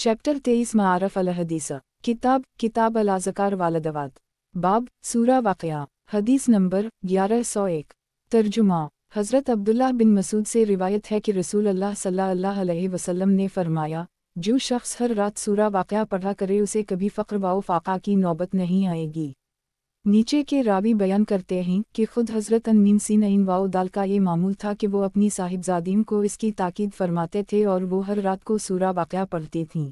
Chapter 23 मारफ अल हदीस किताब अल अज़कार वालदवात बाब सूरा वाक़या हदीस नंबर 1101 तर्जुमा हज़रत अब्दुल्लाह बिन मसूद से रिवायत है कि रसूल अल्लाह सल्लल्लाहु अलैहि वसल्लम ने फरमाया, जो शख्स हर रात सूरा वाक़या पढ़ा करे उसे कभी फ़क्र व फ़ाक़ा की नौबत नहीं आएगी। नीचे के रावी बयान करते हैं कि खुद हज़रत अमीन सीन वाओ दाल का ये मामूल था कि वो अपनी साहिबजादियों को इसकी ताकीद फरमाते थे और वो हर रात को सूरा वाक़या पढ़ती थीं।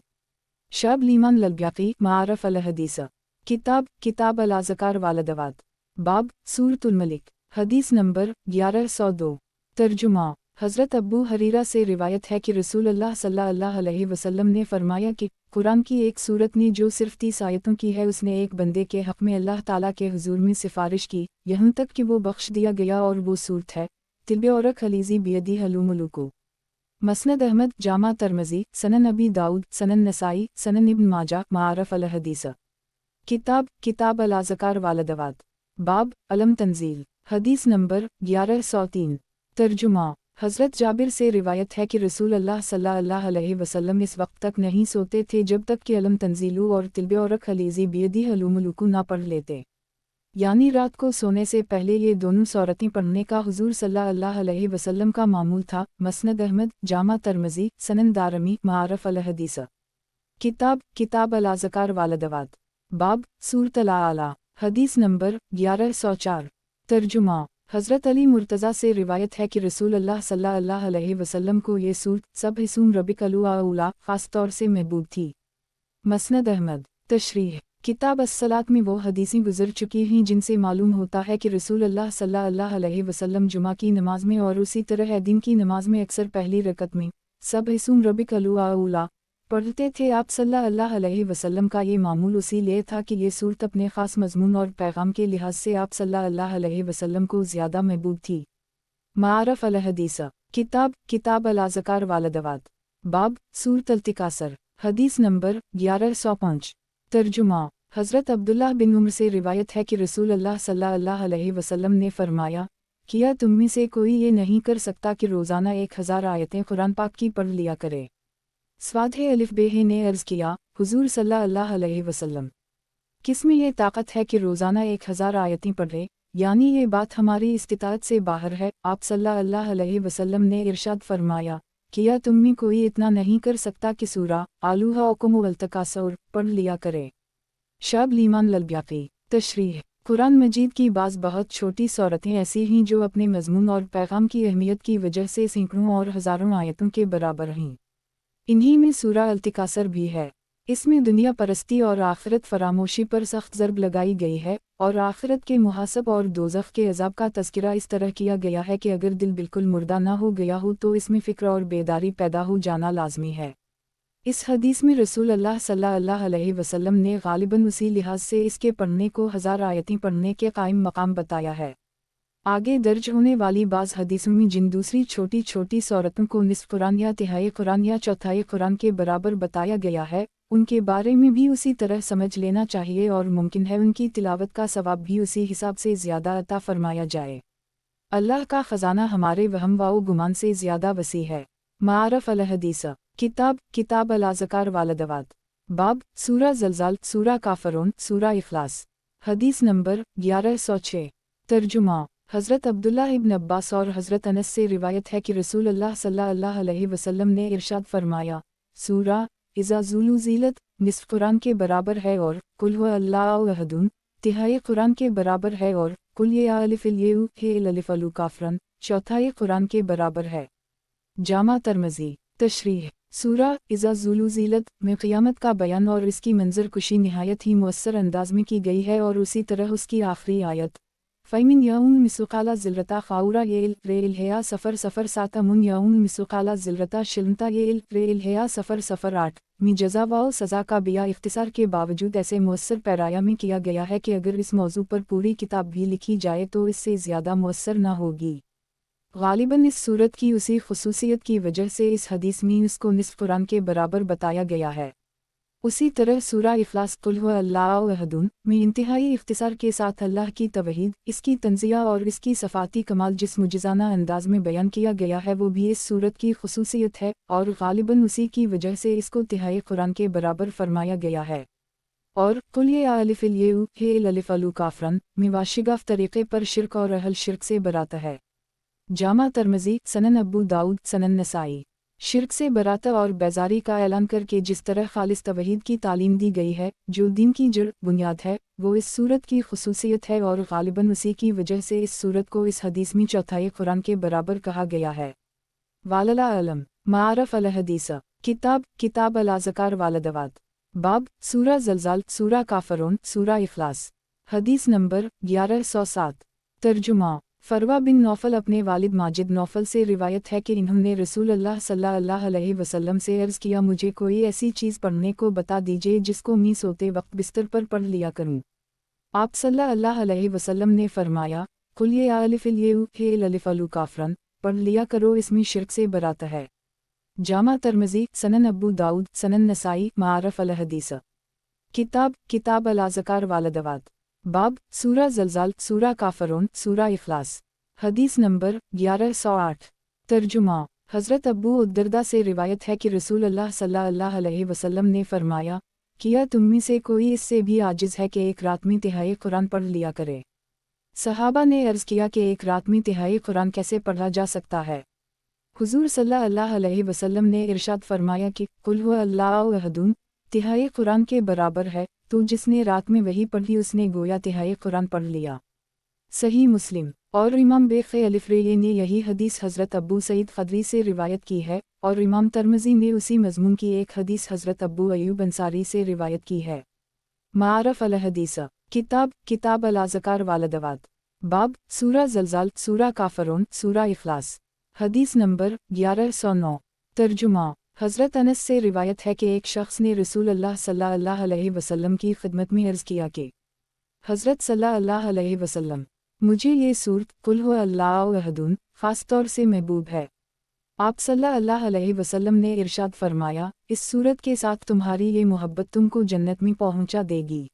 शब लीमान ललब्याक़ी मारफ अल हदीस किताब अल अज़कार वालदवात बाब सूरतुल मलिक हदीस नंबर 1102 तर्जुमा हज़रत अब्बू हरीरा से रिवायत है कि रसूल अल्लाह सल्लल्लाहु अलैहि वसल्लम ने फरमाया कि कुरान की एक सूरत ने जो सिर्फ 30 आयतों की है उसने एक बंदे के हक़ में अल्लाह ताला के हुज़ूर में सिफारिश की यहाँ तक कि वो बख्श दिया गया और वो सूरत है तिल्बे और खलीज़ी बियदी हलूमुलुकु। मसनद अहमद जामा तरमज़ी सनन अबी दाऊद सनन नसाई सनन इब्न माजा मारफ अल हदीस किताब अल अज़कार वालदवात बाब अलम तंजील हदीस नंबर 1103 तर्जुमा हज़रत जाबिर से रिवायत है कि रसूल अल्लाह सल्लल्लाहु अलैहि वसल्लम इस वक्त तक नहीं सोते थे जब तक कि अलम तंजीलू और तिल्बे और खलीज़ी बियदी हलूमुलुकु ना पढ़ लेते, यानी रात को सोने से पहले ये दोनों सूरतें पढ़ने का हुज़ूर सल्लल्लाहु अलैहि वसल्लम का मामूल था। मसनद अहमद जामा तरमज़ी सनन दारमी मारफ अल हदीस किताब अल अज़कार वालदवात बाब सूरत अल आला हदीस नंबर 1104 तर्जुमा हज़रत अली मुर्तज़ा से रिवायत है कि रसूल अल्लाह सल्लल्लाहु अलैहि वसल्लम को ये सूरत सब हिसूम रबिक अल-औला ख़ास तौर से महबूब थी। मसनद अहमद तशरीह किताब अस्सलात में वो हदीसें गुज़र चुकी हैं जिनसे मालूम होता है कि रसूल अल्लाह सल्लल्लाहु अलैहि वसल्लम जुमा की नमाज में और उसी तरह दिन की नमाज में अक्सर पहली रकत में सब हिसूम रबिक अल-औला पढ़ते थे। आप सल्लल्लाहु अलैहि वसल्लम का ये मामूल उसी लिए था कि ये सूरत अपने ख़ास मज़मून और पैगाम के लिहाज से आप सल्लल्लाहु अलैहि वसल्लम को ज़्यादा महबूब थी। मारफ अल हदीस किताब अल अज़कार वालदवात बाब सूरत अल तिकासर हदीस नंबर 1105 तर्जुमा हज़रत अब्दुल्लाह बिन उम्र से रिवायत है कि रसूल अल्लाह सल्लल्लाहु अलैहि वसल्लम ने फरमाया, किया तुम में से कोई ये नहीं कर सकता कि रोज़ाना 1000 आयतें कुरान पाक की पढ़ लिया करे। स्वादे अलिफ बेहे ने अर्ज़ किया, हुज़ूर सल्लल्लाहु अलैहि वसल्लम, किस में ये ताकत है कि रोज़ाना 1000 आयतें पढ़े, यानी ये बात हमारी इस्तिताअत से बाहर है। आप सल्लल्लाहु अलैहि वसल्लम ने इरशाद फरमाया, किया तुम में कोई इतना नहीं कर सकता कि सूरा आलूहा ओकुम वल तकासुर पढ़ लिया करे। शब लीमान ललब्याक़ी तशरीह कुरान मजीद की बाज़ बहुत छोटी सूरतें ऐसी हैं जो अपने मज़मून और पैगाम की अहमियत की वजह से सैकड़ों और हज़ारों आयतों के बराबर हैं। इन्हीं में सूरा अल तिकासर भी है। इसमें दुनिया परस्ती और आखिरत फरामोशी पर सख्त ज़रब लगाई गई है और आखिरत के मुहासब और दोज़ख के अज़ाब का तज़किरा इस तरह किया गया है कि अगर दिल बिल्कुल मुर्दा ना हो गया हो तो इसमें फ़िक्र और बेदारी पैदा हो जाना लाजमी है। इस हदीस में रसूल अल्लाह सल्लल्लाहु अलैहि वसल्लम ने ग़ालिबन उसी लिहाज से इसके पढ़ने को 1000 आयतें पढ़ने के कायम मकाम बताया है। आगे दर्ज होने वाली बाज़ हदीसों में जिन दूसरी छोटी छोटी सूरतों को निस्फ़ कुरान या तिहाई कुरान या चौथाई कुरान के बराबर बताया गया है, उनके बारे में भी उसी तरह समझ लेना चाहिए और मुमकिन है उनकी तिलावत का सवाब भी उसी हिसाब से ज़्यादा अता फरमाया जाए। अल्लाह का ख़जाना हमारे वहम व गुमान से ज़्यादा वसी है। मारफ अल हदीस किताब अल अज़कार वालदवात बाब सूरा ज़लज़ाल सूरा काफ़रून सूरा इख़लास हदीस नंबर 1106 तर्जुमा हज़रत अब्दुल्लाह इब्न अब्बास और हज़रत अनस से रिवायत है कि रसूल अल्लाह सल्लल्लाहु अलैहि वसल्लम ने इरशाद फरमाया, सूरा इज़ा ज़ुलज़िलत निस्फ़ कुरान के बराबर है और कुल हुवा अल्लाहु अहद तिहाई कुरान के बराबर है और कुल या अलिफ़ ये हे अलिफ़ अलु काफ़रन चौथाई कुरान के बराबर है। जामा तरमज़ी तशरीह सूरा इज़ा ज़ुलज़िलत में क़ियामत का बयान और इसकी मंजर कुशी निहायत ही मुअस्सर अंदाज में की गई है और उसी तरह उसकी आखिरी आयत फ़ैमिन यऊन मिसुकाला ज़िल्रता ख़ाउरा ये रेल हया सफ़र सफ़र सातमुन यऊन मिसुकाला ज़िल्रता शिलमता ये रेल हया सफ़र सफ़र 8 में जज़ा व सज़ा का बिया इख्तिसार के बावजूद ऐसे मुअस्सर पैराया में किया गया है कि अगर इस मौजू पर पूरी किताब भी लिखी जाए तो इससे ज़्यादा मुअस्सर न होगी। ग़ालिबन इस सूरत की उसी ख़ुसूसियत की वजह से इस हदीस में इसको निस्फ़ कुरान के बराबर बताया गया है। उसी तरह सूरा इखलास कुल हुवा अल्लाहु अहदुन में इंतहाई इख्तिसार के साथ अल्लाह की तवहीद, इसकी तंज़िया और इसकी सफ़ाती कमाल जिस मुजिज़ाना अंदाज में बयान किया गया है वो भी इस सूरत की खुसूसियत है और ग़ालिबन उसी की वजह से इसको तिहाई कुरान के बराबर फरमाया गया है। और कुल या अलिफ़िल येउ हे अलिफ़ अलू काफ़रन में वाशिगाफ तरीक़े पर शिरक और अहल शिरक से बराता है। जामा तिर्मिज़ी, सनन अबू दाऊद, सनन नसाई। शिरक से बराता और बेजारी का ऐलान करके जिस तरह खालिस तवहीद की तालीम दी गई है जो दीन की जड़ बुनियाद है, वो इस सूरत की खुसूसियत है और ग़ालिबन उसी की वजह से इस सूरत को इस हदीस में चौथाई कुरान के बराबर कहा गया है। वालला अलम मारफ अल हदीस किताब अल अज़कार वालदवात बाब सूरा ज़लज़ाल, सूरा काफ़रून, सूरा इखलास। हदीस नंबर 1107। तर्जुमा फरवा बिन नौफल अपने वालिद माजिद नौफल से रिवायत है कि इन्होंने रसूल अल्लाह सल्लल्लाहु अलैहि वसल्लम से अर्ज़ किया, मुझे कोई ऐसी चीज़ पढ़ने को बता दीजिए जिसको मैं सोते वक्त बिस्तर पर पढ़ लिया करूं। आप सल्लल्लाहु अलैहि वसल्लम ने फरमाया, कुल या अलिफ़िल येउ हे अलिफ़ अलू काफ़रन पढ़ लिया करो, इसमें शिरक से बराता है। जामा तिर्मिज़ी, सनन अबू दाऊद, सनन नसाई। मारफ अल हदीस किताब अल अज़कार वालदवात बाब सूरा ज़लज़ाल, सूरा काफ़रून, सूरा इखलास। हदीस नंबर 1108। तर्जुमा हज़रत अबू उद्दरदा से रिवायत है कि रसूल अल्लाह सल्लल्लाहु अलैहि वसल्लम ने फरमाया, किया तुम में से कोई इससे भी आजिज़ है कि एक रात में तिहाई कुरान पढ़ लिया करे। सहाबा ने अर्ज़ किया कि एक रात में तिहाई कुरान कैसे पढ़ा जा सकता है। हुज़ूर सल्लल्लाहु अलैहि वसल्लम ने इरशाद फरमाया कि कुल हुवा अल्लाहु अहदुन तिहाई कुरान के बराबर है, तो जिसने रात में वही पढ़ी उसने गोया तिहाई कुरान पढ़ लिया। सही मुस्लिम। और इमाम बेख़ अलिफ़्रेय ने यही हदीस हज़रत अबू सईद ख़दरी से रिवायत की है और इमाम तिर्मिज़ी ने उसी मज़मून की एक हदीस हज़रत अबू अय्यूब अंसारी से रिवायत की है। मारफ अल हदीस किताब अल अज़कार वालदवात बाब सूरा ज़लज़ाल, सूरा काफ़रून, सूरा इखलास। हदीस नंबर 1109। तर्जुमा हज़रत अनस से रिवायत है कि एक शख्स ने रसूल अल्लाह सल्लल्लाहु अलैहि वसल्लम की खिदमत में अर्ज़ किया कि हज़रत सल्लल्लाहु अलैहि वसल्लम, मुझे ये सूरत कुल हुवा अल्लाहु अहदुन ख़ास तौर से महबूब है। आप सल्लल्लाहु अलैहि वसल्लम ने इरशाद फरमाया, इस सूरत के साथ तुम्हारी ये मोहब्बत तुमको जन्नत में पहुंचा देगी।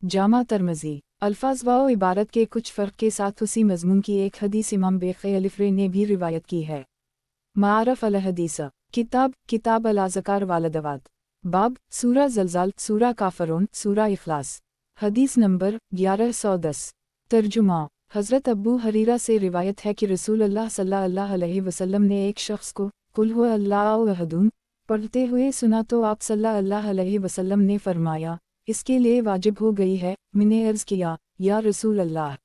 जामा तिर्मिज़ी। अल्फाज़ व इबारत के कुछ फ़र्क के साथ उसी मज़मून की एक हदीस इमाम बेख़ अलिफ़्रे ने भी रिवायत की है। मारफ अल हदीस किताब अल अज़कार वालदवात बाब सूरा ज़लज़ाल, सूरा काफ़रून, सूरा इखलास। हदीस नंबर 1110। तर्जुमा हज़रत अबू हरीरा से रिवायत है कि रसूल अल्लाह सल्लल्लाहु अलैहि वसल्लम ने एक शख्स को कुल हुवा अल्लाहु अहदुन पढ़ते हुए सुना तो आप सल्लल्लाहु अलैहि वसल्लम ने फरमाया, इसके लिए वाजिब हो गई है। मैंने अर्ज़ किया, या रसूल अल्लाह,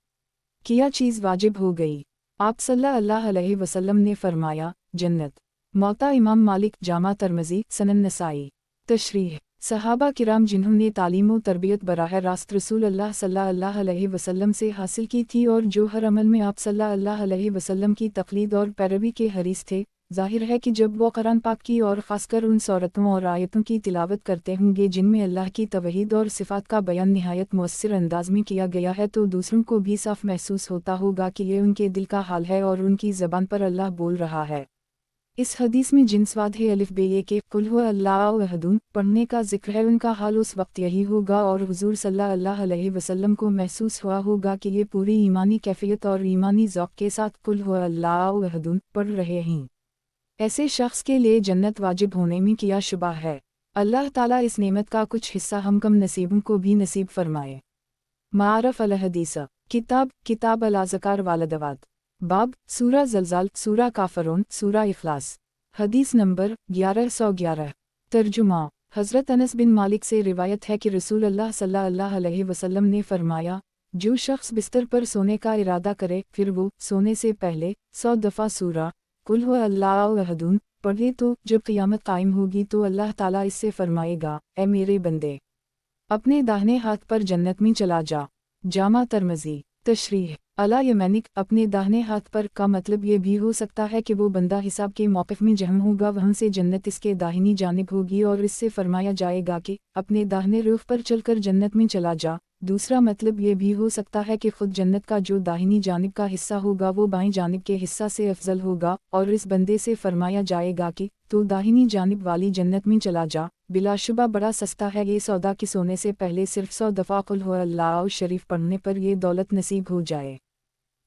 क्या चीज़ वाजिब हो गई? आप सल्लल्लाहु अलैहि वसल्लम ने फरमाया, जन्नत। मौता इमाम मालिक, जामा तिर्मिज़ी, सनन नसाई। तशरीह सहाबा किराम जिन्होंने तालीम व तरबियत बराह रास्त रसूल अल्लाह सल्लल्लाहु अलैहि वसल्लम से हासिल की थी और जो हर अमल में आप सल्लल्लाहु अलैहि वसल्लम की तक़लीद और पैरवी के हरीस थे, ज़ाहिर है कि जब वो कुरान पाक की और ख़ासकर उन सूरतों और आयतों की तिलावत करते होंगे जिनमें अल्लाह की तवहीद और सिफ़ात का बयान निहायत मुअस्सिर अंदाज में किया गया है, तो दूसरों को भी साफ महसूस होता होगा कि ये उनके दिल का हाल है और उनकी ज़बान पर अल्लाह बोल रहा है। इस हदीस में जिन स्वाद है अलिफ बे ये के कुल हुवा अल्लाहु अहदुन पढ़ने का जिक्र है, उनका हाल उस वक्त यही होगा और हुज़ूर सल्लल्लाहु अलैहि वसल्लम को महसूस हुआ होगा कि ये पूरी ईमानी कैफियत और ईमानी ज़ौक़ के साथ कुल हुवा अल्लाहु अहदुन पढ़ रहे हैं। ऐसे शख्स के लिए जन्नत वाजिब होने में क्या शुबा है। अल्लाह ताला इस नेमत का कुछ हिस्सा हम कम नसीबों को भी नसीब फरमाए। मारफ अल हदीस किताब अल अज़कार वालदवात बाब सूरा ज़लज़ाल, सूरा काफ़रून, सूरा इखलास। हदीस नंबर 1111। तर्जुमा हज़रत अनस बिन मालिक से रिवायत है कि रसूल अल्लाह सल्लल्लाहु अलैहि वसल्लम ने फरमाया, जो शख्स बिस्तर पर सोने का इरादा करे फिर वो सोने से पहले 100 दफ़ा सूरा कुल हुवा अल्लाहु अहदुन पढ़े तो जब क़यामत कायम होगी तो अल्लाह ताला इससे फरमाएगा, ए मेरे बंदे, अपने दाहिने हाथ पर जन्नत में चला जा। जामा तिर्मिज़ी। तशरीह अला यमैनिक अपने दाहिने हाथ पर का मतलब ये भी हो सकता है कि वो बंदा हिसाब के मौक़िफ़ में जहम होगा, वहाँ से जन्नत इसके दाहिनी जानिब होगी और इससे फरमाया जाएगा कि अपने दाहिने रुख पर चलकर जन्नत में चला जा। दूसरा मतलब ये भी हो सकता है कि खुद जन्नत का जो दाहिनी जानिब का हिस्सा होगा वो बाईं जानिब के हिस्सा से अफजल होगा, और इस बंदे से फरमाया जाएगा कि तो दाहिनी जानिब वाली जन्नत में चला जा, बिलाशुबा बड़ा सस्ता है ये सौदा कि सोने से पहले सिर्फ 100 दफ़ा कुल हो अल्लाह शरीफ पढ़ने पर ये दौलत नसीब हो जाए।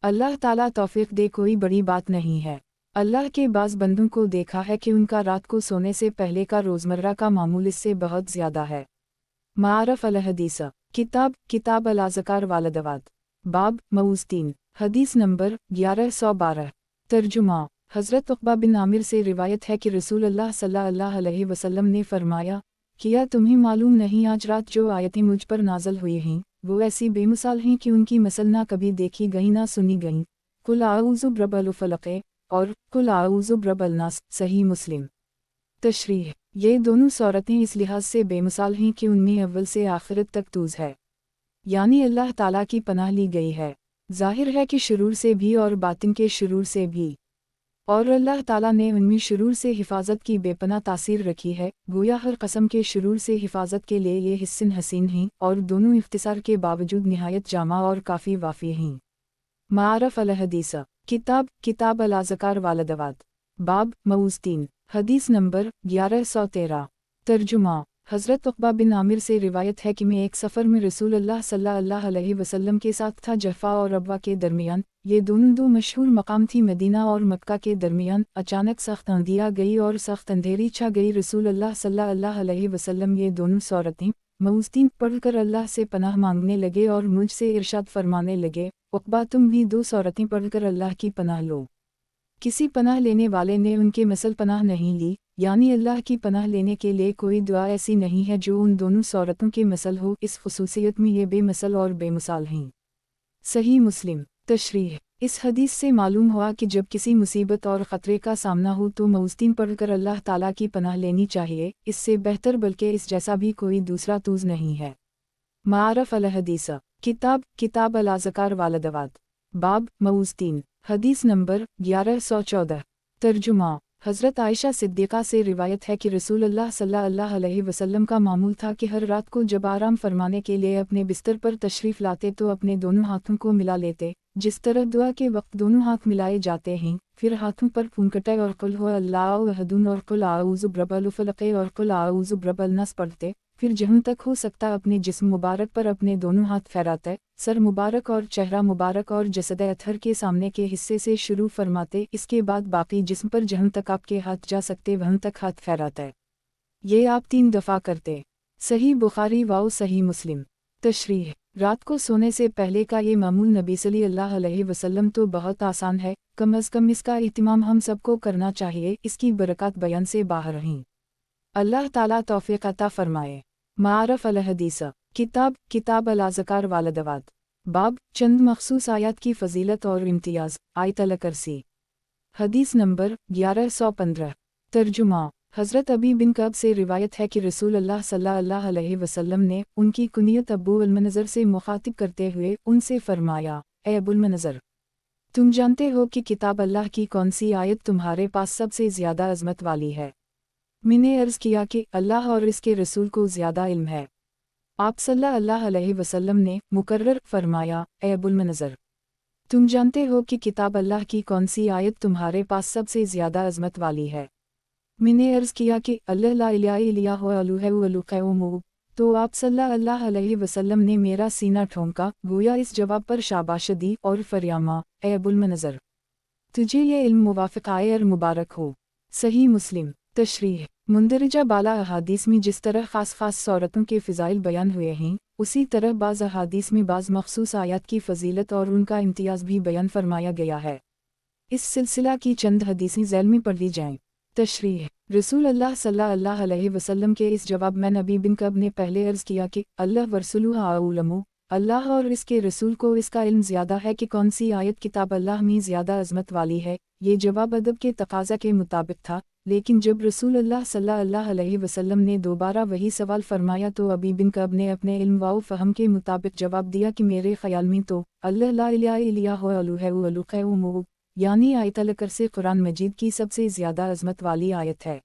अल्लाह ताला तौफीक दे, कोई बड़ी बात नहीं है। अल्लाह के बाज़ बंदों को देखा है कि उनका रात को सोने से पहले का रोज़मर्रा का मामूल इससे बहुत ज़्यादा है। मारफ अल हदीस किताब अल अज़कार वालदवात बाब मऊज़ 3 हदीस नंबर 1112 तर्जुमा हज़रत उक़बा बिन आमिर से रिवायत है कि रसूल अल्लाह सल्लल्लाहु अलैहि वसल्लम ने फरमाया, क्या तुम्हें मालूम नहीं आज रात जो आयतें मुझ पर नाज़िल हुई हैं वो ऐसी बेमिसाल हैं कि उनकी मसल ना कभी देखी गई ना सुनी गई। कुल आऊज़ु बिरब्बिल फलक़ और कुल आऊज़ु बिरब्बिल नास, सही मुस्लिम। तशरीह ये दोनों सूरतें इस लिहाज से बेमिसाल हैं कि उनमें अव्वल से आखिरत तक तूज़ है, यानी अल्लाह ताला की पनाह ली गई है, ज़ाहिर है कि शुरूर से भी और बातिन के शुरूर से भी, और अल्लाह ताला ने उनमें शुरूर से हिफाजत की बेपनाह तासीर रखी है, गोया हर कस्म के शुरूर से हिफाजत के लिए ये हिस्सन हसीन हैं और दोनों इख्तिसार के बावजूद निहायत जामा और काफ़ी वाफ़ी हैं। मारफ अल हदीस किताब अल अज़कार वालदवात बाब मऊज़ 3 हदीस नंबर 1113 तर्जुमा हज़रत उक़बा बिन आमिर से रिवायत है कि मैं एक सफ़र में रसूल अल्लाह सल्लल्लाहु अलैहि वसल्लम के साथ था। जफ़ा और रबवा के दरमियान, ये दोनों दो मशहूर मकाम थी मदीना और मक्का के दरमियान, अचानक सख्त आंधी आ गई और सख्त अंधेरी छा गई। रसूल अल्लाह सल्लल्लाहु अलैहि वसल्लम ये दोनों सूरतें मऊज़ 3 पढ़कर अल्लाह से पनाह मांगने लगे और मुझसे इरशाद फरमाने लगे, उक़बा तुम भी 2 सूरतें पढ़कर अल्लाह की पनाह लो। किसी पनाह लेने वाले ने उनके मसल पनाह नहीं ली, यानी अल्लाह की पनाह लेने के लिए कोई दुआ ऐसी नहीं है जो उन दोनों सूरतों के मसल हो। इस खुसूसियत में ये बेमसल और बेमिसाल हैं। सही मुस्लिम। तशरीह इस हदीस से मालूम हुआ कि जब किसी मुसीबत और ख़तरे का सामना हो तो मऊज़ 3 पढ़कर अल्लाह ताला की पनाह लेनी चाहिए, इससे बेहतर बल्कि इस जैसा भी कोई दूसरा तूज़ नहीं है। मारफ अल हदीस किताब अल अज़कार वालदवात बाब मऊज़ 3 हदीस नंबर 1114 तर्जुमा हज़रत आयशा सिद्दीक़ा से रिवायत है कि रसूल अल्लाह सल्लल्लाहु अलैहि वसल्लम का मामूल था कि हर रात को जब आराम फरमाने के लिए अपने बिस्तर पर तशरीफ़ लाते तो अपने दोनों हाथों को मिला लेते, जिस तरह दुआ के वक्त दोनों हाथ मिलाए जाते हैं, फिर हाथों पर फूंकटे और कुल हुवा अल्लाहु अहद और कुल आऊज़ु बिरब्बिल फलक़ और कुल आऊज़ु बिरब्बिल नास पढ़ते, फिर जहाँ तक हो सकता अपने जिस्म मुबारक पर अपने दोनों हाथ फहराते, सर मुबारक और चेहरा मुबारक और जसद अतहर के सामने के हिस्से से शुरू फरमाते, इसके बाद बाकी जिस्म पर जहाँ तक आपके हाथ जा सकते वहाँ तक हाथ फहराते। ये आप 3 दफ़ा करते। सही बुखारी वाओ सही मुस्लिम। तशरीह रात को सोने से पहले का ये मामूल नबी सल्लल्लाहु अलैहि वसल्लम तो बहुत आसान है, कम अज़ कम इसका इत्तिमाम हम सबको करना चाहिए, इसकी बरकत बयान से बाहर रहीं। अल्लाह ताला तौफ़ीक़ अता फरमाए। मारफ अल हदीस किताब अल अज़कार वालदवात बाब चंद मखसूस आयत की फ़जीलत और इम्तियाज़ आयत अल कुर्सी हदीस नंबर 1115 तर्जुमा हज़रत अबी बिन कब से रिवायत है कि रसूल अल्लाह सल्लल्लाहु अलैहि वसल्लम ने उनकी कुनियत अबू अल मनज़र से मुखातिब करते हुए उनसे फरमाया, ए अबुल मनज़र, तुम जानते हो कि किताब अल्लाह की कौन सी आयत तुम्हारे पास सबसे ज़्यादा अज़मत वाली है? मैंने अर्ज़ किया कि अल्लाह और इसके रसूल को ज़्यादा इल्म है। आप सल्लल्लाहु अलैहि वसल्लम ने मुकर्रर फरमाया, ए अबुल मनज़र, तुम जानते हो कि किताब अल्लाह की कौन सी आयत तुम्हारे पास सबसे ज़्यादा अज़मत वाली है? मैंने अर्ज़ किया कि अल्लाह ला इलाहा इल्लल्लाहु अलूहु अलूक़य्यूम। तो आप सल्लल्लाहु अलैहि वसल्लम ने मेरा सीना ठोंका, गोया इस जवाब पर शाबाश दी और फरमाया, ए अबुल मनज़र, तुझे ये इल्म मुवाफ़िक़ आए और मुबारक हो। सही मुस्लिम। तशरीह मुंदरजा बाला अहादीस में जिस तरह ख़ास सूरतों के फ़ज़ाइल बयान हुए हैं, उसी तरह बाज़ अहादीस में बाज़ मख़सूस आयत की फ़जीलत और उनका इम्तियाज़ भी बयान फरमाया गया है। इस सिलसिला की चंद हदीसें ज़ैल में पढ़ ली जाएँ। तशरीह रसूल अल्लाह सल्लल्लाहु अलैहि वसल्लम के इस जवाब में नबी बिन कब ने पहले अर्ज़ किया कि अल्लाह वरसुलुहु आलमु, अल्लाह और इसके रसूल को इसका इल्म ज़्यादा है कि कौन सी आयत किताब अल्लाह में ज़्यादा अज़मत वाली है। ये जवाब अदब के तकाज़ा के मुताबिक था, लेकिन जब रसूल अल्लाह सल्लल्लाहु अलैहि वसल्लम ने दोबारा वही सवाल फरमाया तो अबी बिन कब ने अपने इल्म व फ़हम के मुताबिक जवाब दिया कि मेरे ख़याल में तो अल्लाह ला इलाहा इल्लल्लाहु अलूहु अलूक़य्यूम यानी आयत अल कुर्सी कुरान मजीद की सबसे ज़्यादा अज़मत वाली आयत है।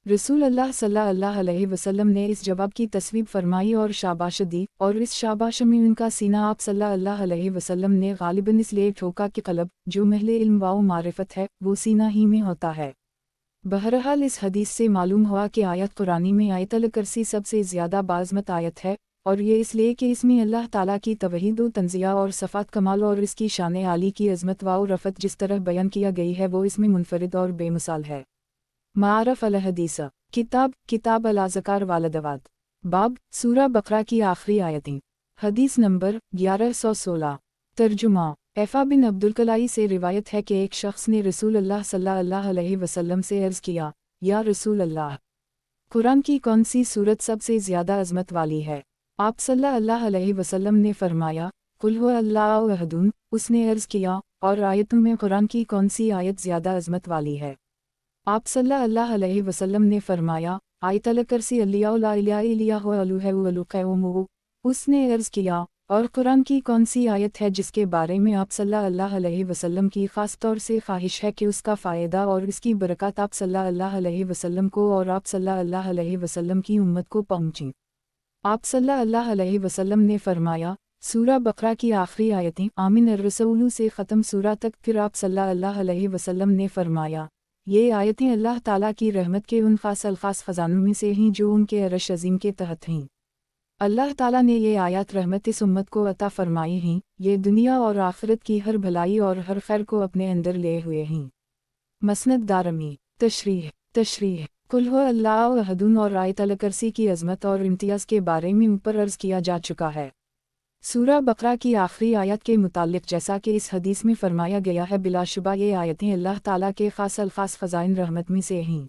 रसूल अल्लाह सल्लल्लाहु अलैहि वसल्लम ने इस जवाब की तस्वीब फरमाई और शाबाश दी, और इस शाबाश में उनका सीना आप सल्लल्लाहु अलैहि वसल्लम ने गालिबन इसलिए ठोका कि क़ल्ब जो महले इल्म व मारिफत है वो सीना ही में होता है। बहरहाल इस हदीस से मालूम हुआ कि आयत कुरानी में आयतल कुर्सी सबसे ज़्यादा बाज़मत आयत है, और ये इसलिए कि इसमें अल्लाह ताला की तवहीद व तंज़िया और सफ़ात कमाल और इसकी शान आली की अज़मत व रफ़त जिस तरह बयान किया गई है वो इसमें मुनफरिद और बेमिसाल है। मारफ अल हदीस किताब अल अज़कार वालदवात बाब सूरा बकरा की आखिरी आयतें। हदीस नंबर 1116। तर्जुमा एफ़ा बिन अब्दुल कलाई से रिवायत है कि एक शख्स ने रसूल अल्लाह सल्लल्लाहु अलैहि वसल्लम से अर्ज़ किया, या रसूल अल्लाह, कुरान की कौन सी सूरत सबसे ज़्यादा अज़मत वाली है? आप सल्लल्लाहु अलैहि वसल्लम ने फरमाया, कुल हुवा अल्लाहु अहद। उसने अर्ज़ किया, और आयतों में कुरान की कौन सी आयत ज़्यादा अज़मत वाली है? आप सल्लल्लाहु अलैहि वसल्लम ने फरमाया, आयतल कुर्सी अल्लाहु ला इलाहा इल्ला हुवा अल-हय्युल क़य्यूम। उसने अर्ज़ किया, और कुरान की कौन सी आयत है जिसके बारे में आप सल्लल्लाहु अलैहि वसल्लम की ख़ास तौर से ख्वाहिश है कि उसका फ़ायदा और इसकी बरकत आप सल्लल्लाहु अलैहि वसल्लम को और आप सल्लल्लाहु अलैहि वसल्लम की उम्मत को पहुँची? आप सल्लल्लाहु अलैहि वसल्लम ने फरमाया, सूरा बकरा की आखिरी आयतें आमिन अर्रसूलु से ख़त्म सूरा तक। फिर आप सल्लल्लाहु अलैहि वसल्लम ने फरमाया, ये आयतें अल्लाह ताला की रहमत के उन ख़ास ख़ज़ानों में से हैं जो उनके अर्श अज़ीम के तहत हैं। अल्लाह ताला ने ये आयत रहमत इस उम्मत को अता फरमाई हैं, ये दुनिया और आखिरत की हर भलाई और हर खैर को अपने अंदर ले हुए हैं। मसनद दारमी तशरीह कुल हुवा अल्लाहु अहद और आयतल कुर्सी की अज़मत और इम्तियाज़ के बारे में ऊपर अर्ज़ किया जा चुका है। सूरा बकरा की आखिरी आयत के मुतालिक जैसा कि इस हदीस में फरमाया गया है, बिलाशुबा ये आयतें अल्लाह ताला के ख़ास ख़ज़ाइन रहमत में से हैं।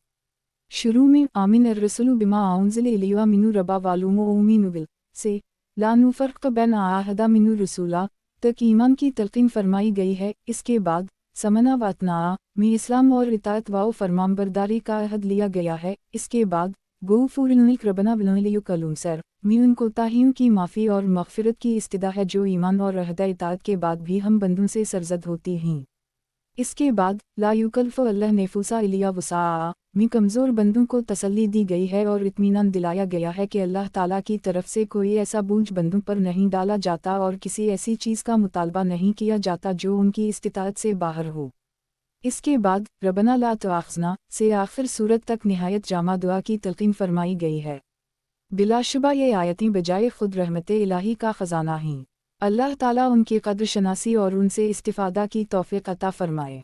शुरू में आमिन अर्रसूलु बिमा उन्ज़िल इलैया मिनु रब्बा वालुम उमीनु बिल से ला नुफ़र्क़ बैन अहदा मिनु रसूला तक ईमान की तलक़ीन फरमाई गई है। इसके बाद समना वतना में इस्लाम और इताअत व फरमानबरदारी का अहद लिया गया है। इसके बाद गुफ़ूरनिक रब्बना बिलकलूम सर में उन कोताहियों की माफ़ी और मग़फ़िरत की इस्तिदा है जो ईमान और अहद इताअत के बाद भी हम बंदों से सरज़द होती हैं। इसके बाद ला युकल्लिफ़ु अल्लाह नफ़्सन इल्ला वुसअहा में कमज़ोर बंदों को तसल्ली दी गई है और इत्मीनान दिलाया गया है कि अल्लाह ताला की तरफ से कोई ऐसा बोझ बंदों पर नहीं डाला जाता और किसी ऐसी चीज़ का मुतालबा नहीं किया जाता जो उनकी इस्तिताअत से बाहर हो। इसके बाद रब्बना ला तुआख़िज़ना से आखिर सूरत तक निहायत जामा दुआ की तलक़ीन फरमाई गई है। बिलाशुबा ये आयतें बजाय खुद रहमत इलाही का ख़ज़ाना हैं। अल्लाह ताला उनकी क़द्र शनासी और उनसे इस्तिफ़ादा की तौफ़ीक़ अता फ़रमाए।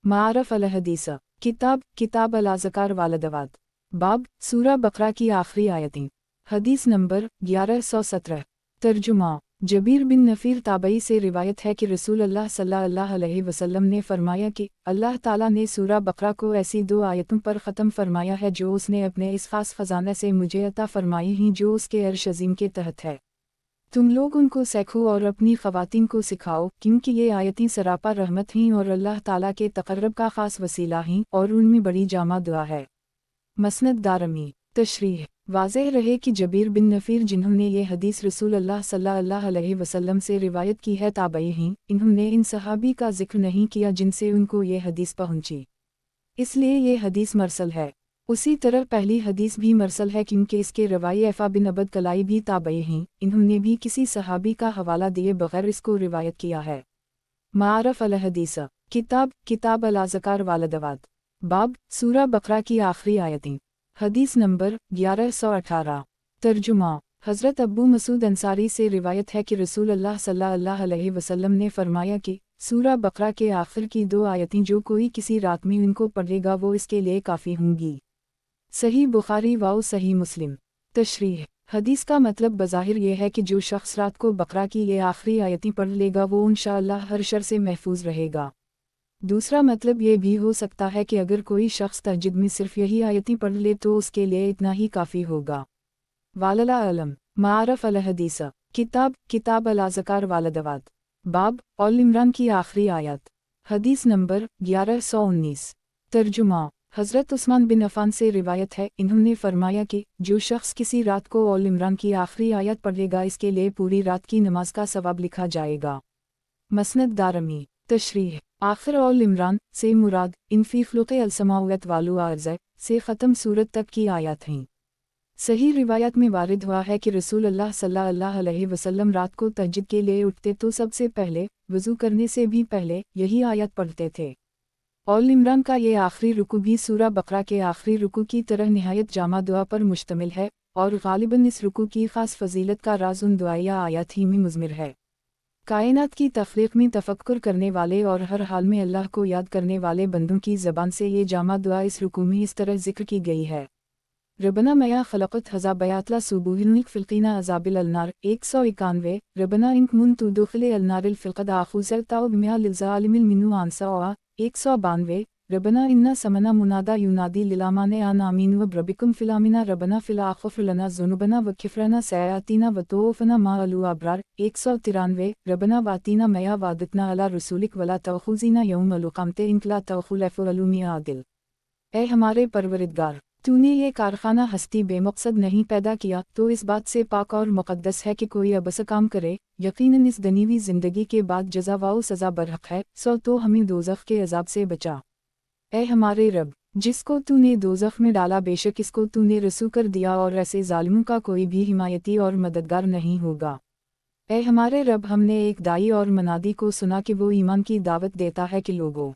मारफ अल हदीस किताब अल अज़कार वालदवात बाब सूरा बकरा की आखिरी आयतें। हदीस नंबर 1117। तर्जुमा जबीर बिन नफ़ीर ताबई से रिवायत है कि रसूल अल्लाह सल्लल्लाहु अलैहि वसल्लम ने फरमाया कि अल्लाह ताला ने सूरा बकरा को ऐसी 2 आयतों पर ख़त्म फरमाया है जो उसने अपने इस ख़ास ख़ज़ाने से मुझे अता फरमाई हैं जो उसके अर्श अज़ीम के तहत है। तुम लोग उनको सीखो और अपनी ख़वातीन को सिखाओ, क्योंकि ये आयतें सरापा रहमत हैं और अल्लाह ताला के तक़र्रुब का ख़ास वसीला हैं और उनमें बड़ी जामा दुआ है। मसनद दारमी तशरीह वाज़ेह रहे कि जबीर बिन नफ़ीर जिन्होंने ये हदीस रसूल अल्लाह सल्लल्लाहु अलैहि वसल्लम से रिवायत की है ताबई हैं, इन्होंने इन सहाबी का ज़िक्र नहीं किया जिनसे उनको ये हदीस पहुँची, इसलिए ये हदीस मरसल है। उसी तरह पहली हदीस भी मरसल है क्योंकि इसके रवाई एफ़ा बिन अब्द कलाई भी ताबई हैं, इन्होंने भी किसी सहाबी का हवाला दिए बगैर इसको रिवायत किया है। मारफ अल हदीस किताब अल अज़कार वालदवात बाब सूरा बकरा की आखिरी आयतें। हदीस नंबर 1118। तर्जुमा हज़रत अब्बू मसूद अंसारी से रिवायत है कि रसूल अल्लाह सल्लल्लाहु अलैहि वसल्लम ने फरमाया कि सूरा बकरा के आखिर की 2 आयतें जो कोई किसी रात में उनको पढ़ेगा वो इसके लिए काफ़ी होंगी। सही बुखारी व सही मुस्लिम। तशरीह हदीस का मतलब बज़ाहिर ये है कि जो शख्स रात को बकरा की ये आखिरी आयतें पढ़ लेगा वो इंशाअल्लाह हर शर से महफूज रहेगा। दूसरा मतलब ये भी हो सकता है कि अगर कोई शख्स तहज्जुद में सिर्फ यही आयतें पढ़ ले तो उसके लिए इतना ही काफ़ी होगा। वालला अलम मारफ अल हदीस किताब अल अज़कार वालदवात बाब अल इमरान की आखिरी आयत। हदीस नंबर 1119। तर्जुमा हज़रत उस्मान बिन अफ़ान से रिवायत है, इन्होंने फरमाया कि जो शख्स किसी रात को अल इमरान की आखिरी आयत पढ़ेगा इसके लिए पूरी रात की नमाज का सवाब लिखा जाएगा। मसनद दारमी तशरीह आखिर अल इमरान से मुराद इनफी ख़ुलुक़ अल समावात वालु अर्ज़ से ख़त्म सूरत तक की आयत हैं। सही रिवायत में वारिद हुआ है कि रसूल अल्लाह सल्लल्लाहु अलैहि वसल्लम रात को तहज्जुद के लिए उठते तो सबसे पहले वज़ू करने से भी पहले यही आयत पढ़ते थे। आल इमरान का ये आखिरी रुकू भी सूरा बकरा के आखिरी रुकू की तरह निहायत जामा दुआ पर मुश्तमिल है और गालिबन इस रुकू की ख़ास फजीलत का राज उन दुआया आयत ही में मुज़मिर है। कायनात की तख्लीक में तफक्कुर करने वाले और हर हाल में अल्लाह को याद करने वाले बंदों की ज़बान से ये जामा दुआ इस रुकू में इस तरह ज़िक्र की गई है। रबना मया खलक़त हज़ा बयातला सुबूहिनिक फ़िल्क़ीना अज़ाबिल अलनार 191। रबना इंक मुन तुदुखले अलनारिल फ़िल्क़द आख़ुज़ल ताउब मिया लिज़ालिमिल मिनु आंसा 192। रबना इन्ना समना मुनादा यूनादी लिलामाने आन आमीन व ब्रबिकुम फ़िलामिना रबना फ़िलाख़ुफ़ लना ज़ुनुबना व खिफ़रना सयातीना व तोफ़ना मा अलू अब्रार 193। रबना वातीना मया वादतना अला रसूलिक वला तख़ुज़ीना यौम अलुक़ामते इंकला तख़ुलफ़ अलूमी आदिल। ए हमारे परवरिदगार, तूने ये कारखाना हस्ती बेमकसद नहीं पैदा किया तो इस बात से पाक और मुक़द्दस है कि कोई अबस काम करे। यकीनन इस दनीवी ज़िंदगी के बाद जज़ा व सज़ा बरहक है, सो तो हमें दोज़ख के अज़ाब से बचा। ए हमारे रब, जिसको तूने दोज़ख में डाला बेशक इसको तूने रसू कर दिया और ऐसे ज़ालिमों का कोई भी हिमायती और मददगार नहीं होगा। ए हमारे रब, हमने एक दाई और मनादी को सुना कि वो ईमान की दावत देता है कि लोगों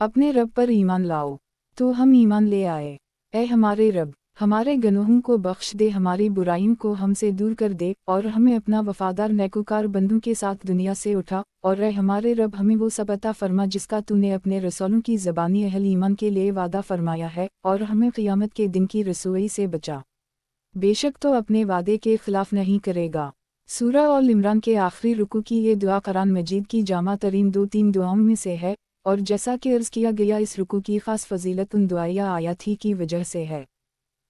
अपने रब पर ईमान लाओ, तो हम ईमान ले आए। ए हमारे रब, हमारे गनोहों को बख्श दे, हमारी बुराइयों को हमसे दूर कर दे और हमें अपना वफ़ादार नेकोकार बंदों के साथ दुनिया से उठा। और ए हमारे रब, हमें वो सब अता फरमा जिसका तूने अपने रसूलों की ज़बानी अहल ईमान के लिए वादा फरमाया है और हमें क़ियामत के दिन की रसोई से बचा। बेशक तो अपने वादे के ख़िलाफ़ नहीं करेगा। सूरा आल इमरान के आखिरी रुकू की ये दुआ कुरान मजीद की जामा तरीन 2-3 दुआओं में से है और जैसा कि अर्ज़ किया गया इस रुकू की ख़ास फजीलत उन दुआया आयत ही की वजह से है।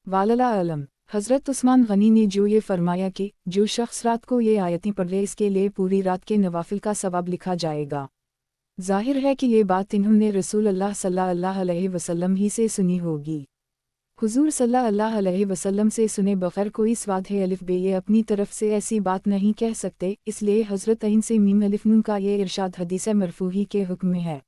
वालला अलम हज़रत उस्मान गनी ने जो ये फरमाया कि जो शख्स रात को ये आयतें पढ़ ले इसके लिए पूरी रात के नवाफिल का सवाब लिखा जाएगा। ज़ाहिर है कि ये बात इन्होंने रसूल अल्लाह सल्लल्लाहु अलैहि वसल्लम ही से सुनी होगी। हुज़ूर सल्लल्लाहु अलैहि वसल्लम से सुने बग़ैर कोई स्वाद है अलिफ बे ये अपनी तरफ से ऐसी बात नहीं कह सकते, इसलिए हज़रत अइन से मीम अलिफ नून का ये इरशाद हदीस मरफ़ूही के हुक्म में है।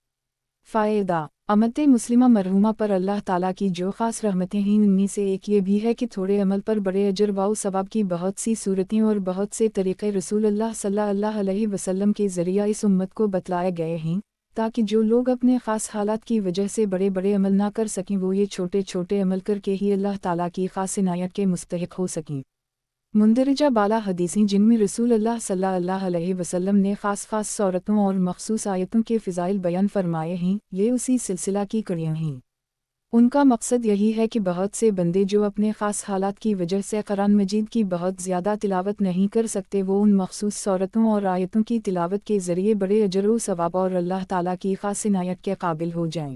फ़ायदा अम्मत मुस्लिमा मरहूमा पर अल्लाह ताला की जो ख़ास रहमतें हैं उनमें से एक ये भी है कि थोड़े अमल पर बड़े अजर व सवाब की बहुत सी सूरतें और बहुत से तरीक़े रसूल अल्लाह सल्लल्लाहु अलैहि वसल्लम के ज़रिया इस उम्मत को बतलाए गए हैं, ताकि जो लोग अपने ख़ास हालात की वजह से बड़े बड़े अमल ना कर सकें वो ये छोटे छोटे अमल करके ही अल्लाह ताला की ख़ास इनायत के मुस्तहिक़ हो सकें। मुंदरजा बाला हदीसें जिनमें रसूल अल्लाह सल्लल्लाहु अलैहि वसल्लम ने ख़ास सूरतों और मख़सूस आयतों के फ़िज़ाइल बयान फरमाए हैं, ये उसी सिलसिला की कड़ियाँ हैं। उनका मकसद यही है कि बहुत से बंदे जो अपने ख़ास हालात की वजह से कुरान मजीद की बहुत ज़्यादा तिलावत नहीं कर सकते वो उन मख़सूस सूरतों और आयतों की तिलावत के ज़रिए बड़े अजर व सवाब और अल्लाह ताला की ख़ास इनायत के काबिल हो जाएं।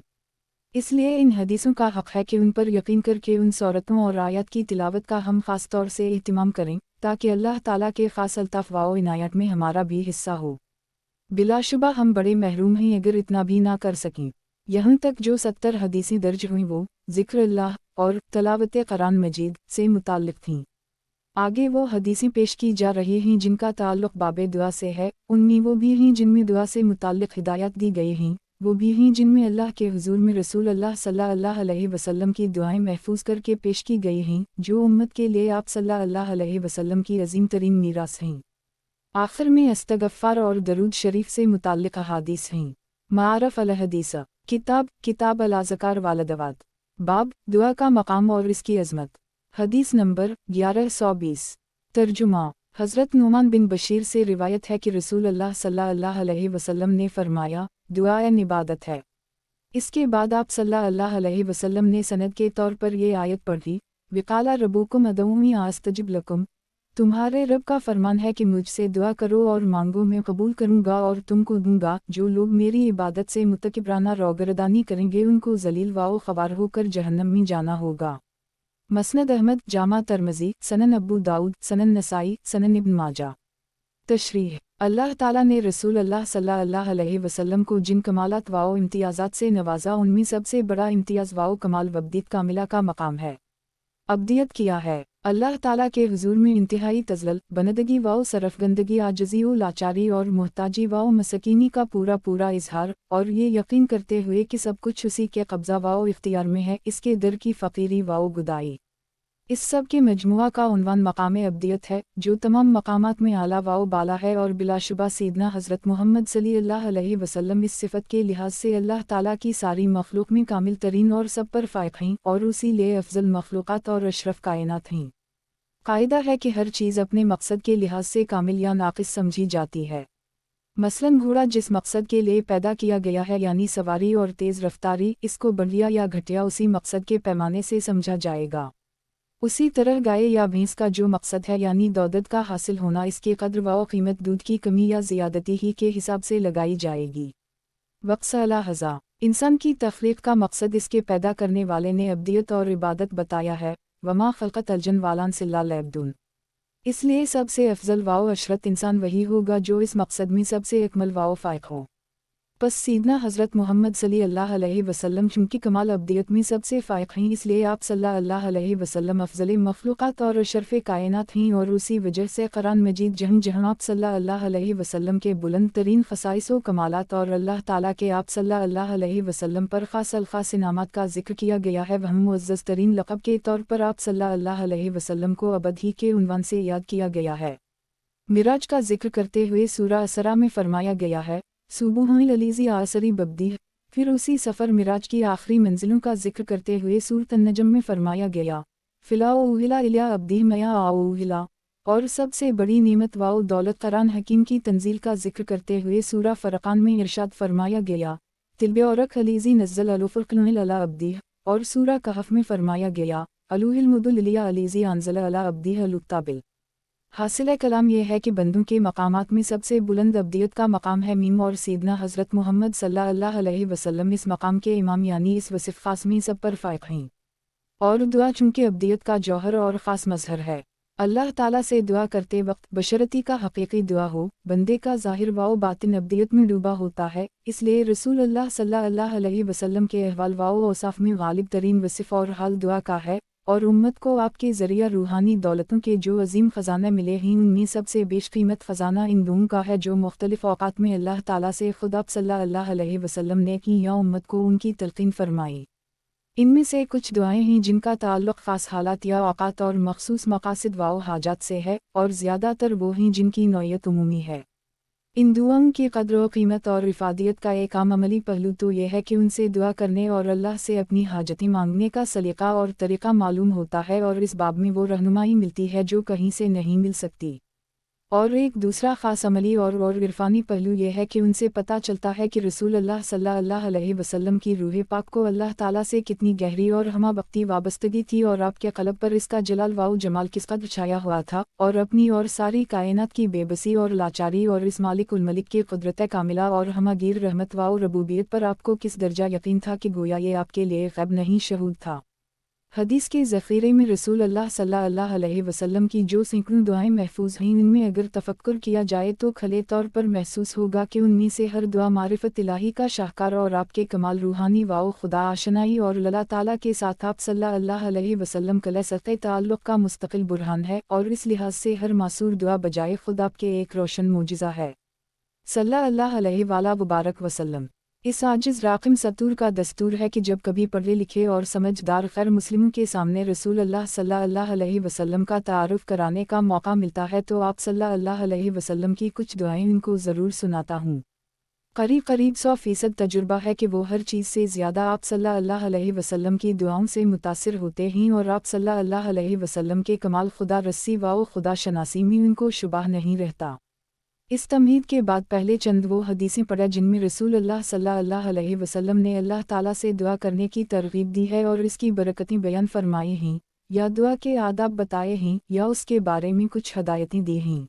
इसलिए इन हदीसों का हक़ है कि उन पर यकीन करके उन सूरतों और आयत की तिलावत का हम ख़ास तौर से एहतिमाम करें, ताकि अल्लाह ताला के ख़ास अल्ताफ़ व इनायत में हमारा भी हिस्सा हो। बिलाशुबा हम बड़े महरूम हैं अगर इतना भी ना कर सकें। यहाँ तक जो 70 हदीसें दर्ज हुई वो ज़िक्र अल्लाह और तलावत कुरान मजीद से मुताल्लिक़ थीं। आगे वो हदीसें पेश की जा रही हैं जिनका ताल्लुक़ बाबे दुआ से है। उनमें वो भी हैं जिनमें दुआ से मुताल्लिक़ हिदायत दी गई हैं, वो भी हैं जिनमें अल्लाह के हुज़ूर में रसूल अल्लाह सल्लल्लाहु अलैहि वसल्लम की दुआएं महफूज करके पेश की गई हैं, जो उम्मत के लिए आप सल्लल्लाहु अलैहि वसल्लम की अज़ीम तरीन मीरास हैं। आखिर में इस्तग़फ़ार और दरूद शरीफ से मुताल्लिक़ अहादीस हैं। मारफ़ अल हदीस किताब अल अज़कार वालदवात बाब दुआ का मकाम और इसकी अज़मत। हदीस नंबर 1120। तर्जुमा हज़रत नुमान बिन बशीर से रिवायत है कि रसूल अल्लाह सल्लल्लाहु अलैहि वसल्लम ने फरमाया, दुआ इबादत है। इसके बाद आप सल्लल्लाहु अलैहि वसल्लम ने सनद के तौर पर ये आयत पढ़ी, विकाला रबुकुम अदऊनी आस्तजिब लकुम, तुम्हारे रब का फरमान है कि मुझसे दुआ करो और मांगो मैं कबूल करूँगा और तुमको दूँगा। जो लोग मेरी इबादत से मुतकिबराना रोगरदानी करेंगे उनको जलील व ख़वार होकर जहन्नम में जाना होगा। मसनद अहमद, जामा तरमज़ी, सनन अबू दाऊद, सनन नसाई, सनन इब्न माजा। तशरीह अल्लाह ताला ने रसूल अल्लाह सल्लल्लाहु अलैहि वसल्लम को जिन कमालात व इम्तियाज़ात से नवाजा उनमें सबसे बड़ा इम्तियाज़ व कमाल वब्दीत कामिला का मकाम है। अब्दियत किया है। अल्लाह ताला के हुजूर में इंतहाई तज़ल्लुल, बंदगी व सरफगंदगी, आजिज़ी व लाचारी और मुहताजी व मसकीनी का पूरा पूरा इजहार, और ये यकीन करते हुए कि सब कुछ उसी के कब्ज़ा व इख्तियार में है, इसके दर की फ़कीरी व गुदाई। इस सब के मजमुआ का उन्वान मकाम अब्दियत है, जो तमाम मकामात में आला व बाला है, और बिलाशुबा सैयदना हज़रत मोहम्मद सल्लल्लाहु अलैहि वसल्लम इस सिफ़त के लिहाज से अल्लाह ताला की सारी मखलूक में कामिल तरीन और सब पर फ़ाइक़ हैं, और उसी लिए अफ़ज़ल मखलूक़ात और अशरफ कायनात हैं। कायदा है कि हर चीज़ अपने मकसद के लिहाज से कामिल या नाक़िस समझी जाती है। मसलन घोड़ा जिस मकसद के लिए पैदा किया गया है, यानी सवारी और तेज़ रफ्तारी, इसको बढ़िया या घटिया उसी मकसद के पैमाने से समझा जाएगा। उसी तरह गाय या भैंस का जो मकसद है, यानी दौलत का हासिल होना, इसके कद्र व कीमत दूध की कमी या ज़ियादती ही के हिसाब से लगाई जाएगी। वक्स अला हज़ा, इंसान की तख्लीक़ का मकसद इसके पैदा करने वाले ने अब्दियत और इबादत बताया है। वमा ख़लक़त अल-जिन्न वल इंसा इल्ला लियअब्दून। इसलिए सबसे अफजल व अशरत इंसान वही होगा जो इस मकसद में सबसे अकमल व फ़ाइक़ हो। बस सैयदना हज़रत मोहम्मद सल्लल्लाहु अलैहि वसल्लम चूँकि कमाल अब्दियत में सबसे फ़ाइक़ हैं, इसलिए आप सल्लल्लाहु अलैहि वसल्लम अफ़ज़ल मख़लूक़ात और अशरफ़ कायनात हैं, और उसी वजह से क़ुरान मजीद जहाँ आप सल्लल्लाहु अलैहि वसल्लम के बुलंद तरीन ख़साइस व कमालात और अल्लाह ताला के आप सल्लल्लाहु अलैहि वसल्लम पर ख़ास अल-ख़ास इनामात का ज़िक्र किया गया है, वहाँ मुअज़्ज़ज़ तरीन लक़ब के तौर पर आप सल्लल्लाहु अलैहि वसल्लम को अबद ही के उन्वान से याद किया गया है। मिराज का ज़िक्र करते हुए सूरा असरा में फ़रमाया गया है, सुबुहुल अलीज़ी आसरी बब्दी। फिर उसी सफ़र मिराज की आखिरी मंजिलों का ज़िक्र करते हुए सूरत अन-नजम में फ़रमाया गया, फ़िलाओहिला इला अब्दी मया आओहिला। और सबसे बड़ी नेमत व दौलत कुरान हकीम की तंज़ील का ज़िक्र करते हुए सूरा फ़ुरक़ान में इरशाद फ़रमाया गया, तिलबेरक अलीज़ी नज़्ज़ल अलुफ़ुरक़ान अला अब्दी। और सूरा कहफ़ में फ़रमाया गया, अलूहिल मुदुल इलिया अलीज़ी अंज़ल अला अब्दी अलुक्ताबिल। हासिल कलाम यह है कि बंदों के मकामात में सबसे बुलंद अब्दियत का मकाम है मीम, और सैयदना हज़रत मोहम्मद सल्लल्लाहु अलैहि वसल्लम इस मकाम के इमाम, यानी इस वसिफ़ ख़ास में सब पर फ़ाइक़ हैं। और दुआ चूँकि अब्दियत का जौहर और ख़ास मज़हर है, अल्लाह ताला से दुआ करते वक्त बशरती का हक़ीक़ी दुआ हो, बंदे का ज़ाहिर व बातिन अब्दियत में डूबा होता है। इसलिए रसूलुल्लाह सल्लल्लाहु अलैहि वसल्लम के अहवाल व औसाफ़ में गालिब तरीन वसिफ़ और हाल दुआ का है, और उम्मत को आपके ज़रिया रूहानी दौलतों के जो अज़ीम ख़ज़ाने मिले हैं, उनमें सबसे बेशकीमत ख़ज़ाना इन दुआओं का है, जो मुख्तलिफ़ औक़ात में अल्लाह ताला से ख़ुद आप सल्लल्लाहु अलैहि वसल्लम ने की या उम्मत को उनकी तलक़ीन फ़रमाई। इनमें से कुछ दुआएं हैं जिनका ताल्लुक़ ख़ास हालात या औक़ात और मख़सूस मक़ासिद व हाजात से है, और ज़्यादातर वो हैं जिनकी नौयत उमूमी है। इन दुआओं की क़द्र व क़ीमत और इफ़ादियत का एक आम अमली पहलू तो यह है कि उनसे दुआ करने और अल्लाह से अपनी हाजतें मांगने का सलीक़ा और तरीक़ा मालूम होता है, और इस बाब में वो रहनुमाई मिलती है जो कहीं से नहीं मिल सकती। और एक दूसरा ख़ास अमली और इरफ़ानी पहलू यह है कि उनसे पता चलता है कि रसूलुल्लाह सल्लल्लाहु अलैहि वसल्लम की रूह पाक को अल्लाह ताला से कितनी गहरी और हमा-वक्ती वाबस्तगी थी, और आपके क़ल्ब पर इसका जलाल व जमाल किस कदर छाया हुआ था, और अपनी और सारी कायनात की बेबसी और लाचारी, और इस मालिक उल मलिक की क़ुदरत कामिला और हमागीर रहमत व रबूबियत पर आपको किस दर्जा यकीन था कि गोया ये आपके लिए ग़ैब नहीं शहूद था। हदीस के ज़ख़ीरे में रसूलुल्लाह सल्लल्लाहु अलैहि वसल्लम की जो सैकड़ों दुआएं महफूज हैं, इनमें अगर तफ़क्कुर किया जाए तो खले तौर पर महसूस होगा कि उनमें से हर दुआ मारिफ़त इलाही का शाहकार और आपके कमाल रूहानी व खुदा आशनाई और अल्लाह ताला के साथ आप सल्लल्लाहु अलैहि वसल्लम कले सक़े ताल्लुक़ का मुस्तक़िल बुरहान है, और इस लिहाज से हर मासूर दुआ बजाए खुद आपके एक रोशन मोजिज़ा है सल्लल्लाहु अलैहि मुबारक वसल्लम। इस आजिज़ राक़िम सतूर का दस्तूर है कि जब कभी पढ़े लिखे और समझदार ग़ैर मुस्लिमों के सामने रसूलुल्लाह सल्लल्लाहु अलैहि वसल्लम का तारुफ़ कराने का मौका मिलता है, तो आप सल्लल्लाहु अलैहि वसल्लम की कुछ दुआएं उनको ज़रूर सुनाता हूँ। करीब 100% तजुर्बा है कि वो हर चीज़ से ज़्यादा आप सल्लल्लाहु अलैहि वसल्लम की दुआओं से मुतासिर होते हैं, और आप सल्लल्लाहु अलैहि वसल्लम के कमाल खुदा रस्सी व खुदा शनासी में उनको शुबह नहीं रहता। इस तमहीद के बाद पहले चंद वो हदीसें पढ़ा जिनमें रसूलुल्लाह सल्लल्लाहु अलैहि वसल्लम ने अल्लाह ताला से दुआ करने की तरग़ीब दी है और इसकी बरकतें बयान फरमाई हैं, या दुआ के आदाब बताए हैं, या उसके बारे में कुछ हदायतें दी हैं।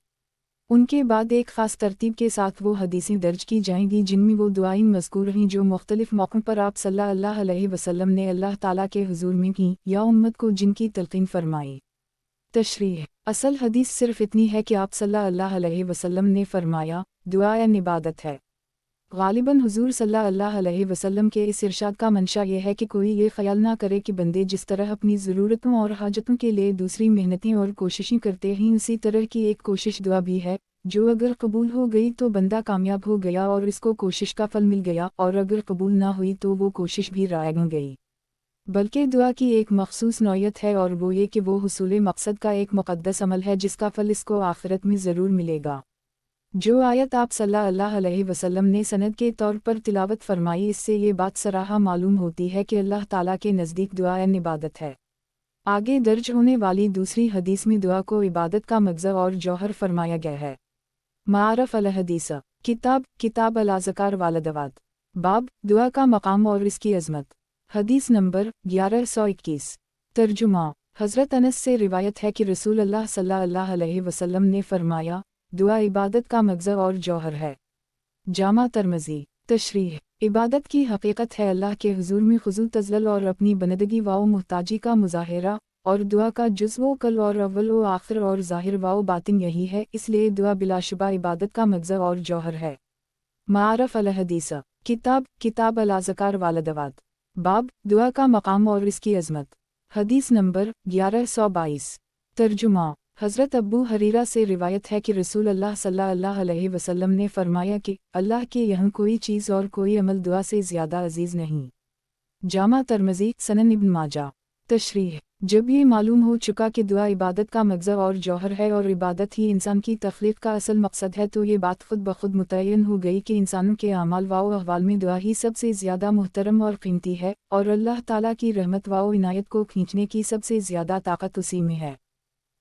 उनके बाद एक ख़ास तरतीब के साथ वो हदीसें दर्ज की जाएंगी जिनमें वो दुआएं मज़कूर हैं जो मुख्तलिफ़ मौक़ों पर आप सल्लल्लाहु अलैहि वसल्लम ने अल्लाह ताला के हुज़ूर में की या उम्मत को जिनकी तलक़ीन फरमाई। तशरीह। असल हदीस सिर्फ़ इतनी है कि आप सल्लल्लाहु अलैहि वसल्लम ने फरमाया, दुआ इबादत है। غالباً حضور صلی اللہ علیہ وسلم کے اس ارشاد کا منشا یہ ہے کہ کوئی یہ خیال نہ کرے کہ بندے جس طرح اپنی ضرورتوں اور حاجتوں کے لیے دوسری محنتیں اور کوششیں کرتے ہیں، اسی طرح کی ایک کوشش دعا بھی ہے، جو اگر قبول ہو گئی تو بندہ کامیاب ہو گیا اور اس کو کوشش کا پھل مل گیا، اور اگر قبول نہ ہوئی تو وہ کوشش بھی رائع ہو گئی۔ بلکہ دعا کی ایک مخصوص نوعیت ہے، اور وہ یہ کہ وہ حصول مقصد کا ایک مقدس عمل ہے جس کا پھل اس کو آخرت میں ضرور ملے گا۔ جو آیت آپ صلی اللہ علیہ وسلم نے سند کے طور پر تلاوت فرمائی، اس سے یہ بات صراحہ معلوم ہوتی ہے کہ اللہ تعالیٰ کے نزدیک دعا عبادت ہے۔ آگے درج ہونے والی دوسری حدیث میں دعا کو عبادت کا مغزى اور جوہر فرمایا گیا ہے۔ معارف الحدیث، کتاب الاذکار والدعوات، باب دعا کا مقام اور اس کی عظمت، حدیث نمبر 1121۔ ترجمہ، حضرت انس سے روایت ہے کہ رسول اللہ صلی اللہ علیہ وسلم نے فرمایا، دعا عبادت کا مغزى اور جوہر ہے۔ جامع ترمذی۔ تشریح، عبادت کی حقیقت ہے اللہ کے حضور میں خضوع تذلل اور اپنی بندگی و محتاجی کا مظاہرہ، اور دعا کا جزو و کل اور اول و آخر اور ظاہر و باطن یہی ہے، اس لیے دعا بلا شبہ عبادت کا مغزى اور جوہر ہے۔ معارف الحدیث، کتاب الاذکار والدعوات، باب دعا کا مقام اور اس کی عظمت، حدیث نمبر 1122۔ ترجمہ، حضرت ابو ہریرہ سے روایت ہے کہ رسول اللہ صلی اللہ علیہ وسلم نے فرمایا کہ اللہ کے یہاں کوئی چیز اور کوئی عمل دعا سے زیادہ عزیز نہیں۔ جامع ترمذی، سنن ابن ماجہ۔ تشریح، جب یہ معلوم ہو چکا کہ دعا عبادت کا مغزى اور جوہر ہے اور عبادت ہی انسان کی تخلیق کا اصل مقصد ہے، تو یہ بات خود بخود متعین ہو گئی کہ انسانوں کے اعمال و احوال میں دعا ہی سب سے زیادہ محترم اور قیمتی ہے، اور اللہ تعالیٰ کی رحمت و عنایت کو کھینچنے کی سب سے زیادہ طاقت اسی میں ہے۔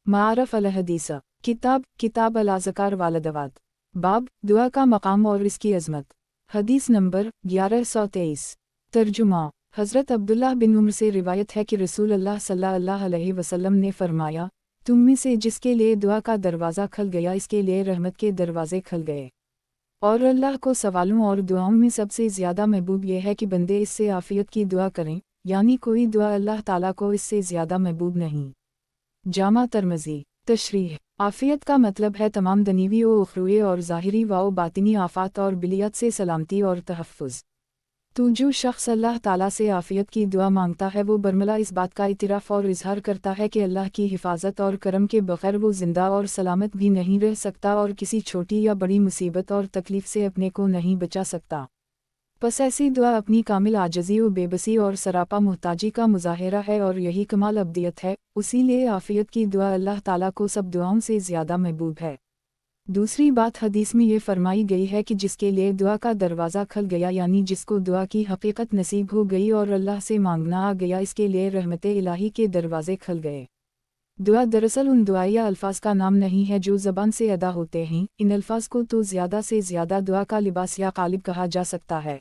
معارف الحدیث، کتاب الاذکار والدعوات، باب دعا کا مقام اور اس کی عظمت، حدیث نمبر 1123۔ ترجمہ، حضرت عبداللہ بن عمر سے روایت ہے کہ رسول اللہ صلی اللہ علیہ وسلم نے فرمایا، تم میں سے جس کے لیے دعا کا دروازہ کھل گیا اس کے لیے رحمت کے دروازے کھل گئے، اور اللہ کو سوالوں اور دعاؤں میں سب سے زیادہ محبوب یہ ہے کہ بندے اس سے عافیت کی دعا کریں، یعنی کوئی دعا اللہ تعالیٰ کو اس سے زیادہ محبوب نہیں۔ جامع ترمذی۔ تشریح، عافیت کا مطلب ہے تمام دنیوی و اخروی اور ظاہری و باطنی آفات اور بلیت سے سلامتی اور تحفظ۔ تو جو شخص اللہ تعالیٰ سے عافیت کی دعا مانگتا ہے وہ برملا اس بات کا اعتراف اور اظہار کرتا ہے کہ اللہ کی حفاظت اور کرم کے بغیر وہ زندہ اور سلامت بھی نہیں رہ سکتا اور کسی چھوٹی یا بڑی مصیبت اور تکلیف سے اپنے کو نہیں بچا سکتا۔ پس ایسی دعا اپنی کامل عاجزی و بے بسی اور سراپا محتاجی کا مظاہرہ ہے، اور یہی کمال ابدیت ہے، اسی لیے عافیت کی دعا اللہ تعالیٰ کو سب دعاؤں سے زیادہ محبوب ہے۔ دوسری بات حدیث میں یہ فرمائی گئی ہے کہ جس کے لیے دعا کا دروازہ کھل گیا، یعنی جس کو دعا کی حقیقت نصیب ہو گئی اور اللہ سے مانگنا آ گیا، اس کے لیے رحمت الہی کے دروازے کھل گئے۔ دعا دراصل ان دعائیہ الفاظ کا نام نہیں ہے جو زبان سے ادا ہوتے ہیں، ان الفاظ کو تو زیادہ سے زیادہ دعا کا لباس یا قالب کہا جا سکتا ہے۔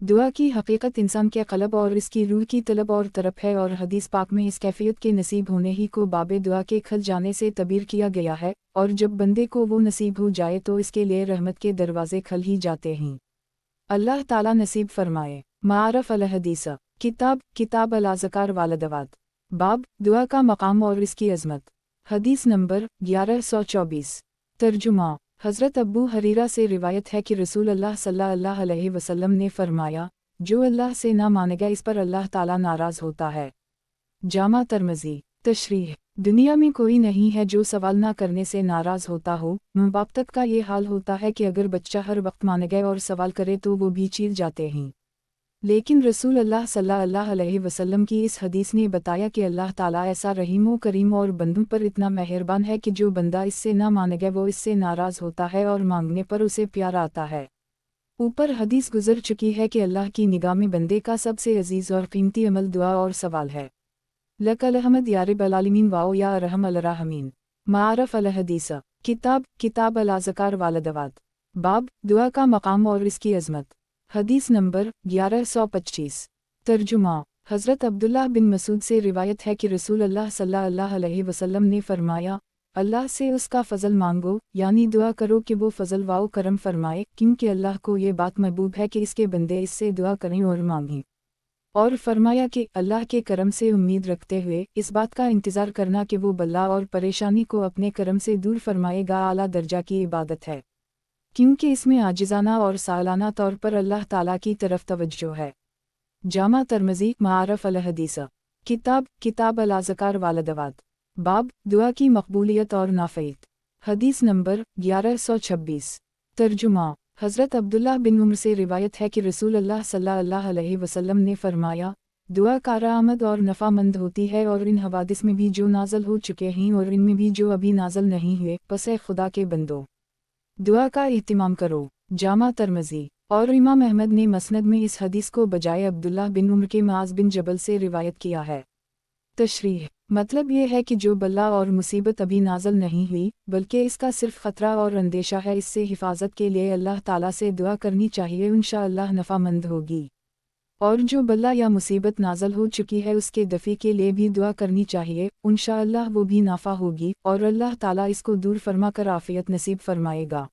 دعا کی حقیقت انسان کے قلب اور اس کی روح کی طلب اور طرب ہے، اور حدیث پاک میں اس کیفیت کے نصیب ہونے ہی کو باب دعا کے کھل جانے سے تعبیر کیا گیا ہے، اور جب بندے کو وہ نصیب ہو جائے تو اس کے لیے رحمت کے دروازے کھل ہی جاتے ہیں۔ اللہ تعالیٰ نصیب فرمائے۔ معارف الحدیث، کتاب الاذکار والدعوات، باب دعا کا مقام اور اس کی عظمت، حدیث نمبر 1124۔ ترجمہ، حضرت ابو ہریرہ سے روایت ہے کہ رسول اللہ صلی اللہ علیہ وسلم نے فرمایا، جو اللہ سے نہ مانے گا اس پر اللہ تعالیٰ ناراض ہوتا ہے۔ جامع ترمذی۔ تشریح، دنیا میں کوئی نہیں ہے جو سوال نہ کرنے سے ناراض ہوتا ہو، ماں باپ تک کا یہ حال ہوتا ہے کہ اگر بچہ ہر وقت مانے گئے اور سوال کرے تو وہ بھی چیر جاتے ہیں، لیکن رسول اللہ صلی اللہ علیہ وسلم کی اس حدیث نے بتایا کہ اللہ تعالیٰ ایسا رحیم و کریم اور بندوں پر اتنا مہربان ہے کہ جو بندہ اس سے نہ مانے گا وہ اس سے ناراض ہوتا ہے اور مانگنے پر اسے پیار آتا ہے۔ اوپر حدیث گزر چکی ہے کہ اللہ کی نگاہ میں بندے کا سب سے عزیز اور قیمتی عمل دعا اور سوال ہے۔ لک الحمد یا رب العالمین واو یا ارحم الراحمین۔ معارف الحدیث، کتاب الاذکار والدعوات، باب دعا کا مقام اور اس کی عظمت، حدیث نمبر 1125۔ ترجمہ، حضرت عبداللہ بن مسعود سے روایت ہے کہ رسول اللہ صلی اللہ علیہ وسلم نے فرمایا، اللہ سے اس کا فضل مانگو، یعنی دعا کرو کہ وہ فضل و کرم فرمائے، کیونکہ اللہ کو یہ بات محبوب ہے کہ اس کے بندے اس سے دعا کریں اور مانگیں، اور فرمایا کہ اللہ کے کرم سے امید رکھتے ہوئے اس بات کا انتظار کرنا کہ وہ بلا اور پریشانی کو اپنے کرم سے دور فرمائے گا اعلیٰ درجہ کی عبادت ہے۔ क्योंकि इसमें आजिज़ाना और सालाना तौर पर अल्लाह ताला की तरफ तवज्जो है। जामा तरमज़ी मारफ अल हदीस किताब अल अज़कार वालदवात बाब दुआ की मकबूलियत और नाफ़ईत। हदीस नंबर 1126। तर्जुमा हज़रत अब्दुल्लाह बिन उम्र से रिवायत है कि रसूल अल्लाह सल्लल्लाहु अलैहि वसल्लम ने फरमाया, दुआ कारआमद और नफ़ामंद होती है, और इन हवादिस में भी जो नाज़ल हो चुके हैं और इनमें भी जो अभी नाज़ल नहीं हुए, पस खुदा के बंदो दुआ का एहतिमाम करो। जामा तरमज़ी और इमाम अहमद ने मसनद में इस हदीस को बजाय अब्दुल्लाह बिन उम्र के मुआज़ बिन जबल से रिवायत किया है। तशरीह मतलब ये है कि जो बला और मुसीबत अभी नाज़ल नहीं हुई, बल्कि इसका सिर्फ ख़तरा और अंदेशा है, इससे हिफाजत के लिए अल्लाह ताला से दुआ करनी चाहिए, इंशाअल्लाह नफ़ामंद होगी। और जो बला या मुसीबत नाज़ल हो चुकी है उसके दफ़ी के लिए भी दुआ करनी चाहिए, इंशाअल्लाह वो भी नाफ़ा होगी और अल्लाह ताला इसको दूर फरमा कर आफ़ियत नसीब फरमाएगा।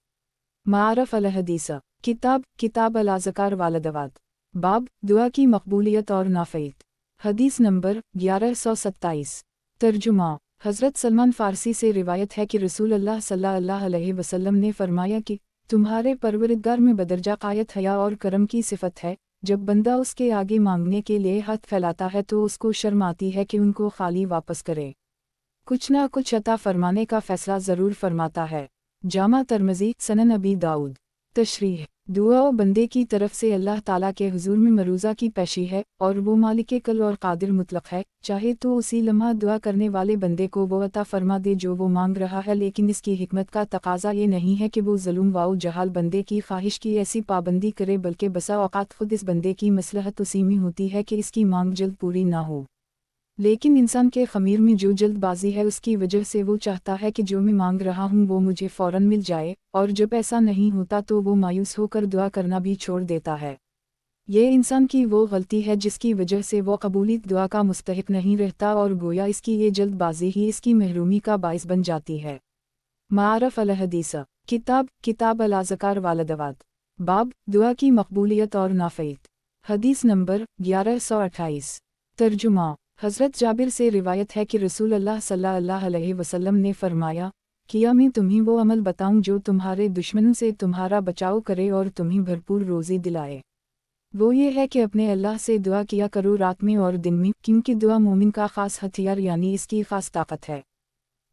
मारफ अल हदीस किताब अल अज़कार वालदवात बाब दुआ की मकबूलियत और नाफ़ईत। हदीस नंबर 1127। तर्जुमा हज़रत सलमान फ़ारसी से रिवायत है कि रसूल अल्लाह सल्लल्लाहु अलैहि वसल्लम ने फरमाया कि तुम्हारे परवरदिगार में बदरजा क़ायत हया और करम की सिफत है। जब बंदा उसके आगे मांगने के लिए हाथ फैलाता है तो उसको शर्म आती है कि उनको खाली वापस करे, कुछ ना कुछ अता फरमाने का फ़ैसला ज़रूर फरमाता है। जामा तरमज़ी सनन अबी दाऊद। तशरीह दुआ बंदे की तरफ से अल्लाह ताला के हुजूर में मरूज़ा की पेशी है, और वो मालिक कल और कादिर मुतलक है, चाहे तो उसी लम्हा दुआ करने वाले बंदे को वो अता फरमा दे जो वो मांग रहा है। लेकिन इसकी हिकमत का तकाजा ये नहीं है कि वो ज़ुल्म वाउ जहाल बंदे की ख्वाहिश की ऐसी पाबंदी करे, बल्कि बसा औक़ात खुद इस बंदे की मसलहत उसी में होती है कि इसकी मांग जल्द पूरी ना हो। लेकिन इंसान के ख़मीर में जो जल्दबाजी है उसकी वजह से वो चाहता है कि जो मैं मांग रहा हूँ वो मुझे फ़ौरन मिल जाए, और जब ऐसा नहीं होता तो वो मायूस होकर दुआ करना भी छोड़ देता है। ये इंसान की वो गलती है जिसकी वजह से वो कबूलियत दुआ का मुस्तहिक नहीं रहता, और गोया इसकी ये जल्दबाजी ही इसकी महरूमी का बाइस बन जाती है। मारफ अल हदीस किताब अल अज़कार वालदवात बाब दुआ की मकबूलियत और नाफ़ईत। हदीस नंबर 1128। तर्जुमा हज़रत जाबिर से रिवायत है कि रसूल अल्लाह सल्लल्लाहु अलैहि वसल्लम ने फरमाया, किया मैं तुम्हें वो अमल बताऊं जो तुम्हारे दुश्मनों से तुम्हारा बचाव करे और तुम्हें भरपूर रोज़ी दिलाए। वो ये है कि अपने अल्लाह से दुआ किया करो रात में और दिन में, क्योंकि दुआ मोमिन का ख़ास हथियार यानी इसकी ख़ास ताकत है।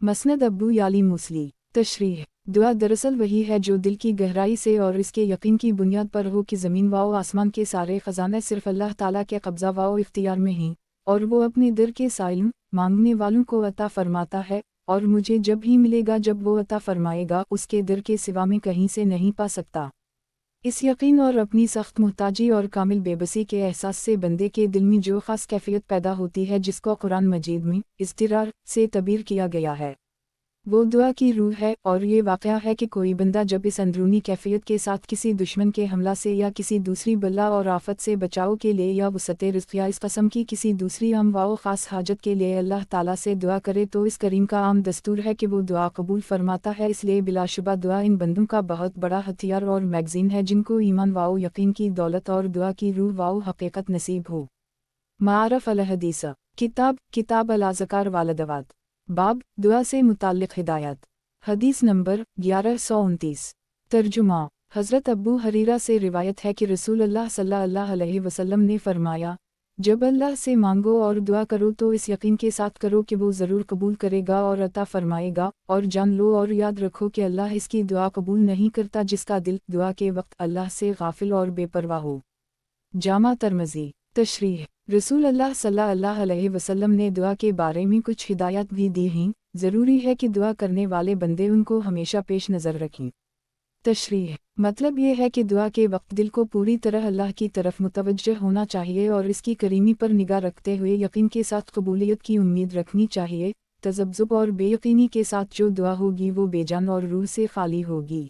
मसनद अब्बू याली मूसली। तशरीह दुआ दरअसल वही है जो दिल की गहराई से और इसके यकीन की बुनियाद पर हो कि ज़मीन वाओ आसमान के सारे ख़जाने सिर्फ़ अल्लाह ताला के कब्ज़ा वाओ इख्तियार में हैं, और वो अपने दर के साइलों मांगने वालों को अता फरमाता है, और मुझे जब ही मिलेगा जब वो अता फरमाएगा उसके दर के सिवा में कहीं से नहीं पा सकता। इस यकीन और अपनी सख्त मुहताजी और कामिल बेबसी के एहसास से बंदे के दिल में जो ख़ास कैफियत पैदा होती है जिसको कुरान मजीद में इज़्तिरार से तबीर किया गया है, वो दुआ की रूह है। और ये वाक़या है कि कोई बंदा जब इस अंदरूनी कैफियत के साथ किसी दुश्मन के हमला से या किसी दूसरी बला और आफत से बचाव के लिए या वसअत रिज़्क़ या इस कस्म की किसी दूसरी आम व ख़ास हाजत के लिए अल्लाह ताला से दुआ करे तो इस करीम का आम दस्तूर है कि वो दुआ कबूल फरमाता है। इसलिए बिलाशुबा दुआ इन बंदों का बहुत बड़ा हथियार और मैगज़ीन है जिनको ईमान वाओ यकीन की दौलत और दुआ की रूह वाओ हकीकत नसीब हो। मारफ अल हदीस किताब अल अज़कार वालदवात बाब दुआ से मुताल्लिक़ हिदायत। हदीस नंबर 1129। तर्जुमा हज़रत अब्बू हरीरा से रिवायत है कि रसूल अल्लाह सल्लल्लाहु अलैहि वसल्लम ने फरमाया, जब अल्लाह से मांगो और दुआ करो तो इस यकीन के साथ करो कि वो ज़रूर कबूल करेगा और अता फरमाएगा, और जान लो और याद रखो कि अल्लाह इसकी दुआ कबूल नहीं करता जिसका दिल दुआ के वक्त अल्लाह से गाफिल और बेपरवाह हो। जामा तरमज़ी। तशरीह रसूल अल्लाह सल्लल्लाहु अलैहि वसल्लम ने दुआ के बारे में कुछ हिदायत भी दी हैं। ज़रूरी है कि दुआ करने वाले बंदे उनको हमेशा पेश नज़र रखें। तशरीह मतलब ये है कि दुआ के वक्त दिल को पूरी तरह अल्लाह की तरफ मुतवज्जह होना चाहिए और इसकी करीमी पर निगाह रखते हुए यकीन के साथ कबूलियत की उम्मीद रखनी चाहिए। तज़ब्ज़ुब और बेयकीनी के साथ जो दुआ होगी वो बेजान और रूह से खाली होगी।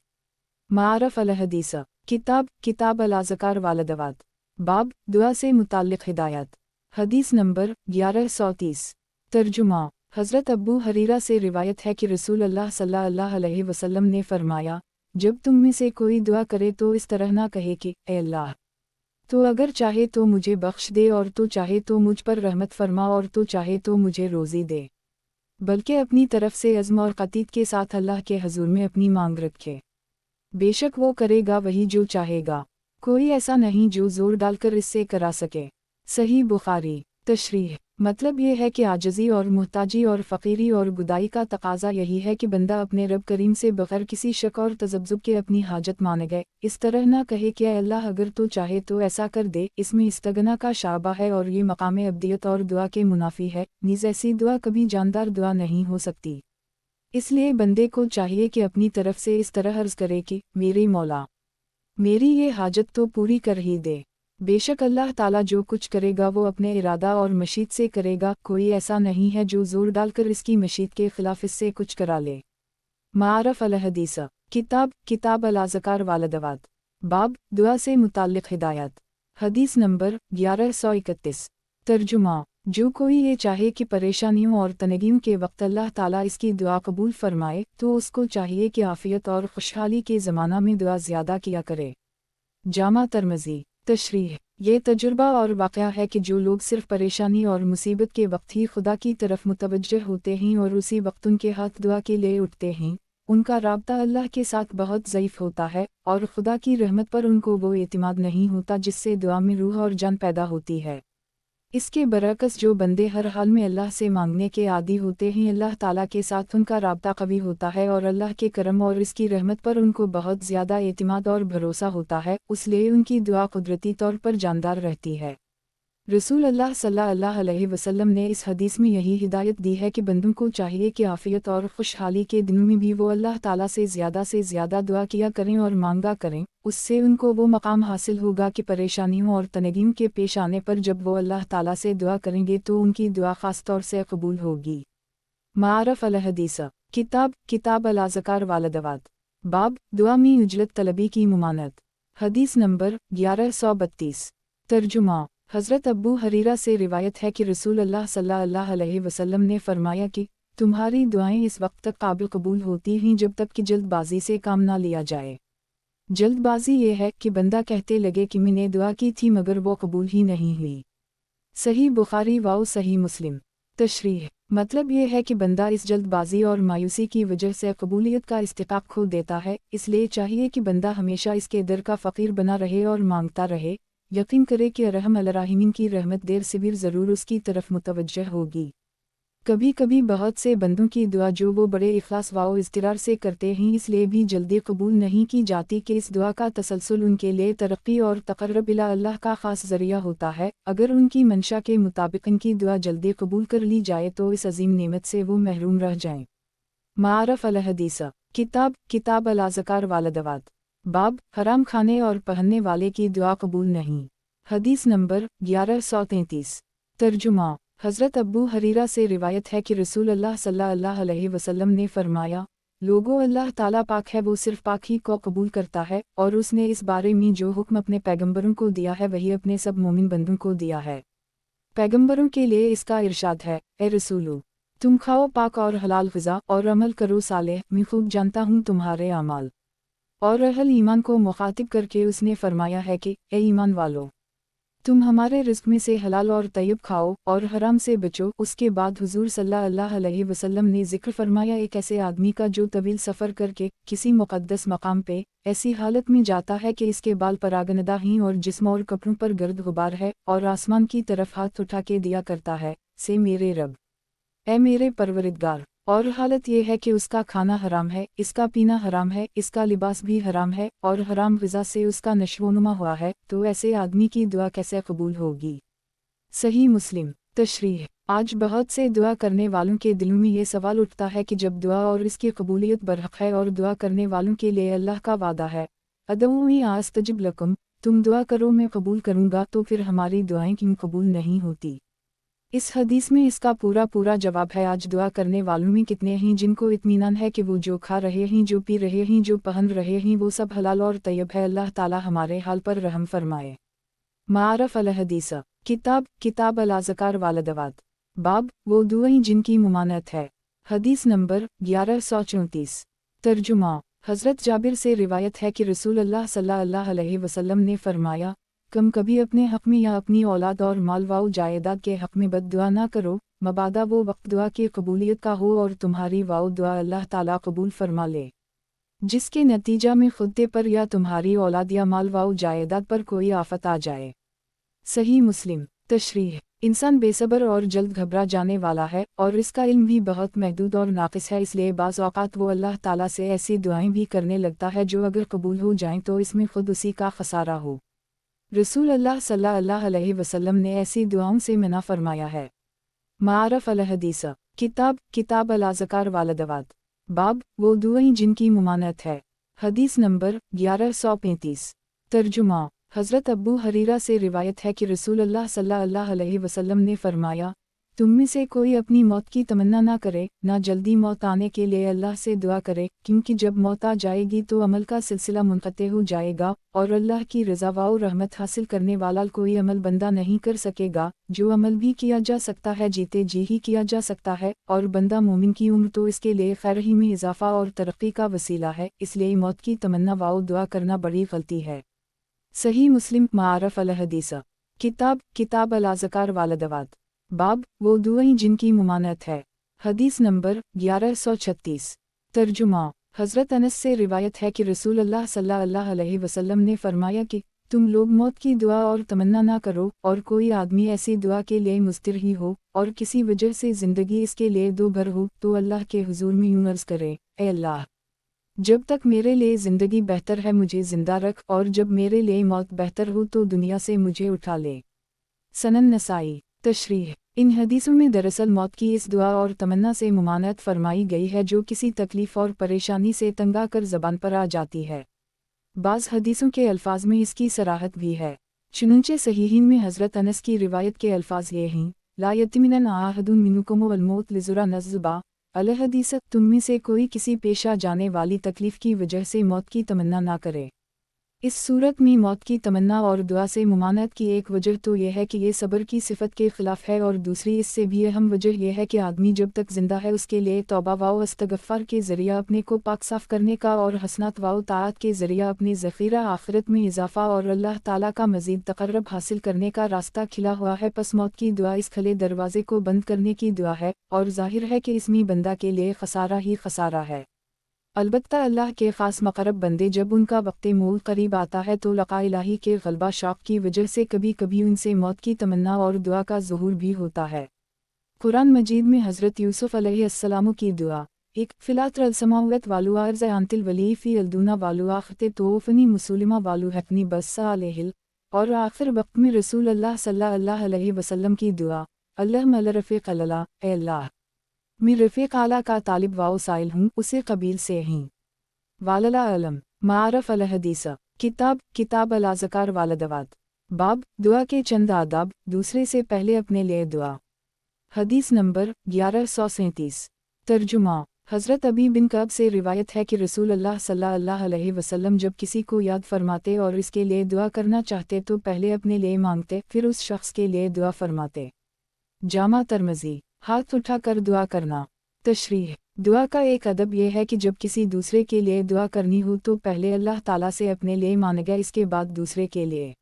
मारफ अल हदीस किताब अल अज़कार वालदवात बाब दुआ से मुताल्लिक़ हिदायत। हदीस नंबर 1130। तर्जुमा हज़रत अब्बू हरीरा से रिवायत है कि रसूल अल्लाह सल्लल्लाहु अलैहि वसल्लम ने फरमाया, जब तुम में से कोई दुआ करे तो इस तरह ना कहे कि ए अल्लाह, तो अगर चाहे तो मुझे बख्श दे, और तो चाहे तो मुझ पर रहमत फरमा, और तो चाहे तो मुझे रोज़ी दे, बल्कि अपनी तरफ से अज़्म और क़तीद के साथ अल्लाह के हज़ूर में अपनी मांग रखे। बेशक वो करेगा वही जो चाहेगा, कोई ऐसा नहीं जो जोर डालकर इससे करा सके। सही बुखारी। तशरीह। मतलब ये है कि आजज़ी और मुहताजी और फ़कीरी और गुदाई का तकाज़ा यही है कि बंदा अपने रब करीम से बग़ैर किसी शक और तज़ब्ज़ुब के अपनी हाजत मांगे, इस तरह ना कहे कि अल्लाह अगर तो चाहे तो ऐसा कर दे। इसमें इस्तगना का शाबा है और ये मकाम अब्दियत और दुआ के मुनाफी है, नीज़ ऐसी दुआ कभी जानदार दुआ नहीं हो सकती। इसलिए बंदे को चाहिए कि अपनी तरफ से इस तरह अर्ज़ करे कि मेरे मौला, मेरी ये हाजत तो पूरी कर ही दे। बेशक अल्लाह ताला जो कुछ करेगा वो अपने इरादा और मशीत से करेगा, कोई ऐसा नहीं है जो जोर डालकर इसकी मशीत के खिलाफ इससे कुछ करा ले। मारफ अल हदीस। किताब अल अज़कार वालदवात। बाब, दुआ से मुताल्लिक़ हिदायत। हदीस नंबर 1131। तर्जुमा। जो कोई ये चाहे कि परेशानियों और तनगियों के वक्त अल्लाह ताला इसकी दुआ कबूल फरमाए तो उसको चाहिए कि आफ़ियत और खुशहाली के ज़माना में दुआ ज़्यादा किया करे। जामा तिर्मिज़ी। तशरीह। ये तजुर्बा और वाक़या है कि जो लोग सिर्फ़ परेशानी और मुसीबत के वक्त ही खुदा की तरफ मुतवज्जह होते हैं और उसी वक्त उनके हाथ दुआ के लिए उठते हैं, उनका राब्ता अल्लाह के साथ बहुत ज़ईफ़ होता है और खुदा की रहमत पर उनको वो एतिमाद नहीं होता जिससे दुआ में रूह और जान पैदा होती है। इसके बरअक्स जो बंदे हर हाल में अल्लाह से मांगने के आदी होते हैं, अल्लाह ताला के साथ उनका राब्ता कवी होता है और अल्लाह के करम और इसकी रहमत पर उनको बहुत ज़्यादा एतिमाद और भरोसा होता है, इसलिए उनकी दुआ कुदरती तौर पर जानदार रहती है। रसूल अल्लाह सल्लल्लाहु अलैहि वसल्लम ने इस हदीस में यही हिदायत दी है कि बंदों को चाहिए कि आफ़ियत और खुशहाली के दिनों में भी वो अल्लाह ताला से ज़्यादा दुआ किया करें और मांगा करें, उससे उनको वो मकाम हासिल होगा कि परेशानियों और तनगियों के पेश आने पर जब वो अल्लाह ताला से दुआ करेंगे तो उनकी दुआ ख़ास तौर से कबूल होगी। मारफ अल हदीस। किताब अल अज़कार वालदवात। बाब, दुआ में उजलत तलबी की मुमानत। हदीस नंबर 1132। तर्जुमा। हज़रत अबू हरीरा से रिवायत है कि रसूल अल्लाह सल्लल्लाहु अलैहि वसल्लम ने फरमाया कि तुम्हारी दुआएं इस वक्त तक काबिल कबूल होती हैं जब तक कि जल्दबाजी से काम ना लिया जाए। जल्दबाजी ये है कि बंदा कहते लगे कि मैंने दुआ की थी मगर वो कबूल ही नहीं हुई। सही बुखारी व सही मुस्लिम। तशरीह। मतलब ये है कि बंदा इस जल्दबाजी और मायूसी की वजह से कबूलियत का इस्तिकाक खो देता है, इसलिए चाहिए कि बंदा हमेशा इसके दर का फ़कीर बना रहे और मांगता रहे, यकीन करे कि रहम अल-राहिमीन की रहमत देर से भी ज़रूर उसकी तरफ मुतवज्जह होगी। कभी कभी बहुत से बंदों की दुआ जो वो बड़े इखलास व इज़्तिरार से करते हैं इसलिए भी जल्दी कबूल नहीं की जाती कि इस दुआ का तसलसल उनके लिए तरक्की और तक़र्रब इला अल्लाह का ख़ास ज़रिया होता है। अगर उनकी मंशा के मुताबिक इनकी दुआ जल्दी कबूल कर ली जाए तो इस अजीम नेमत से वो महरूम रह जाएं। मारफ अल हदीस। किताब अल अज़कार वालदवात। बाब, हराम खाने और पहनने वाले की दुआ कबूल नहीं। हदीस नंबर 1133। तर्जुमा। हज़रत अबू हरीरा से रिवायत है कि रसूल अल्लाह सल्लल्लाहु अलैहि वसल्लम ने फरमाया, लोगों, अल्लाह ताला पाक है, वो सिर्फ पाक ही को कबूल करता है और उसने इस बारे में जो हुक्म अपने पैगंबरों को दिया है वही अपने सब मोमिन बंदों को दिया है। पैगंबरों के लिए इसका इरशाद है, ए रसूलो, तुम खाओ पाक और हलाल ग़िज़ा और अमल करो सालेह, मैं खूब जानता हूँ तुम्हारे अमाल। और अहल ईमान को मुखातिब करके उसने फरमाया है कि ए ईमान वालो, तुम हमारे रिज़्क़ में से हलाल और तय्यब खाओ और हराम से बचो। उसके बाद हुज़ूर सल्लल्लाहु अलैहि वसल्लम ने ज़िक्र फरमाया एक ऐसे आदमी का जो तवील सफ़र करके किसी मुक़द्दस मकाम पे ऐसी हालत में जाता है कि इसके बाल परागनदा हैं और जिस्म और कपड़ों पर गर्द गुबार है और आसमान की तरफ हाथ उठा के दिया करता है, से मेरे रब, ए मेरे परवरिदगार। और हालत ये है कि उसका खाना हराम है, इसका पीना हराम है, इसका लिबास भी हराम है और हराम ग़िज़ा से उसका नशोनुमा हुआ है, तो ऐसे आदमी की दुआ कैसे कबूल होगी। सही मुस्लिम। तशरीह। आज बहुत से दुआ करने वालों के दिलों में ये सवाल उठता है कि जब दुआ और इसकी कबूलियत बरहक़ है और दुआ करने वालों के लिए अल्लाह का वादा है, अदऊनी अस्तजिब लकुम, तुम दुआ करो मैं कबूल करूँगा, तो फिर हमारी दुआएं क्यों कबूल नहीं होती। इस हदीस में इसका पूरा जवाब है। आज दुआ करने वालों में कितने हैं जिनको इत्मीनान है कि वो जो खा रहे हैं, जो पी रहे हैं, जो पहन रहे हैं वो सब हलाल और तय्यब है। अल्लाह ताला हमारे हाल पर रहम फरमाए। मारफ अल हदीस। किताब अल अज़कार वालदवात। बाब, वो दुआएं जिनकी मुमानत है। हदीस नंबर 1134। तर्जुमा। हज़रत जाबिर से रिवायत है कि रसूल अल्लाह सल्लल्लाहु अलैहि वसल्लम ने फरमाया, कभी अपने हक़ में या अपनी औलाद और माल व जायदाद के हक़ में बद दुआ ना करो, मबादा वो वक्त दुआ की कबूलियत का हो और तुम्हारी वाओ दुआ अल्लाह ताला कबूल फरमा ले। जिसके नतीजा में खुद पर या तुम्हारी औलाद या माल व जायदाद पर कोई आफत आ जाए। सही मुस्लिम। तशरीह। इंसान बेसब्र और जल्द घबरा जाने वाला है और इसका इल्म भी बहुत महदूद और नाक़िस है, इसलिए बाज़ औक़ात वो अल्लाह ताला से ऐसी दुआएं भी करने लगता है जो अगर कबूल हो जाएं तो इसमें खुद उसी का खसारा हो। रसूल अल्लाह सल्लल्लाहु अलैहि वसल्लम ने ऐसी दुआओं से मना फरमाया है। मारफ अल हदीस। किताब अल अज़कार वालदवात। बाब वो दुआएं जिनकी मुमानत है। हदीस नंबर 1135। तर्जुमा। हज़रत अबू हरीरा से रिवायत है कि रसूल अल्लाह सल्लल्लाहु अलैहि वसल्लम ने फरमाया, तुम में से कोई अपनी मौत की तमन्ना ना करे, ना जल्दी मौत आने के लिए अल्लाह से दुआ करे, क्योंकि जब मौत आ जाएगी तो अमल का सिलसिला मुनक़ते हो जाएगा और अल्लाह की रज़ा व रहमत हासिल करने वाला कोई अमल बंदा नहीं कर सकेगा। जो अमल भी किया जा सकता है जीते जी ही किया जा सकता है, और बंदा मोमिन की उम्र तो इसके लिए खैर ही में इजाफ़ा और तरक्की का वसीला है, इसलिए मौत की तमन्ना व दुआ करना बड़ी गलती है। सही मुस्लिम। मारफ अल हदीस। किताब अल अज़कार वालदवात। बाब वो दुआएं जिनकी मुमानत है। हदीस नंबर 1136। तर्जुमा। हज़रत अनस से रिवायत है कि रसूल अल्लाह सल्लल्लाहु अलैहि वसल्लम ने फरमाया कि तुम लोग मौत की दुआ और तमन्ना ना करो, और कोई आदमी ऐसी दुआ के लिए मुस्तिर ही हो और किसी वजह से ज़िंदगी इसके लिए दो भर हो तो अल्लाह के हुजूर में यूं अर्ज़ करे, ए अल्लाह, जब तक मेरे लिए ज़िंदगी बेहतर है मुझे ज़िंदा रख, और जब मेरे लिए मौत बेहतर हो तो दुनिया से मुझे उठा ले। सनन नसाई। तशरीह। इन हदीसों में दरअसल मौत की इस दुआ और तमन्ना से मुमानत फरमाई गई है जो किसी तकलीफ़ और परेशानी से तंगा कर ज़बान पर आ जाती है। बाज़ हदीसों के अल्फाज में इसकी सराहत भी है। चुनंचे सहीहीन में हज़रत अनस की रिवायत के अल्फाज ये हैं, ला यतमिनन आहदुन मिनकुम वल मौत लिज़ुरा नज़्बा अल हदीस। तुम में से कोई किसी पेशा जाने वाली तकलीफ़ की वजह से मौत की तमन्ना ना करे। इस सूरत में मौत की तमन्ना और दुआ से मुमानत की एक वजह तो यह है कि ये सब्र की सिफत के ख़िलाफ़ है, और दूसरी इससे भी अहम वजह यह है कि आदमी जब तक ज़िंदा है उसके लिए तौबा व इस्तग़फ़ार के ज़रिया अपने को पाक साफ़ करने का और हसनात व ताअत के ज़रिया अपनी ज़ख़ीरा आखिरत में इजाफ़ा और अल्लाह ताला का मज़ीद तक़र्रब हासिल करने का रास्ता खिला हुआ है। पस मौत की दुआ इस खुले दरवाज़े को बंद करने की दुआ है, और ज़ाहिर है कि इसमें बंदा के लिए खसारा ही खसारा है। अलबत्ता अल्लाह के ख़ास मक़रब बंदे जब उनका वक्त मौत करीब आता है तो लक़ा इलाही के ग़लबा शौक़ की वजह से कभी कभी उनसे मौत की तमन्ना और दुआ का ज़ुहूर भी होता है। कुरान मजीद में हज़रत यूसुफ़ अलैहिस्सलाम की दुआ एक फ़िलातर समावत वालू अर्ज़ आंतिल वली फ़ी अलदूना वालू आख़ते तोफ़नी मुसलिमा वालू हकनी बस्सा अलैहिल, और आखिर वक्त में रसूल अल्लाह सल्लल्लाहु अलैहि वसल्लम की दुआ अल्लाह मल रफ़ीक़ अल्लाह, ए अल्लाह, मैं रफ़ीक़ आला का तालिब व साइल हूँ, उसे कबील से हैं। वालला अलम। मारफ अल हदीस। किताब अल अज़कार वालदवात। बाब दुआ के चंद आदाब। दूसरे से पहले अपने लिए दुआ। हदीस नंबर 1137। तर्जुमा। हज़रत अबी बिन कब से रिवायत है कि रसूल अल्लाह सल्लल्लाहु अलैहि वसल्लम जब किसी को याद फरमाते और इसके लिए दुआ करना चाहते तो पहले अपने लिए मांगते, फिर उस शख्स के लिए दुआ फरमाते। जामा तरमज़ी। हाथ उठाकर दुआ करना। तशरीह। दुआ का एक अदब यह है कि जब किसी दूसरे के लिए दुआ करनी हो तो पहले अल्लाह ताला से अपने लिए मांगेगा, इसके बाद दूसरे के लिए।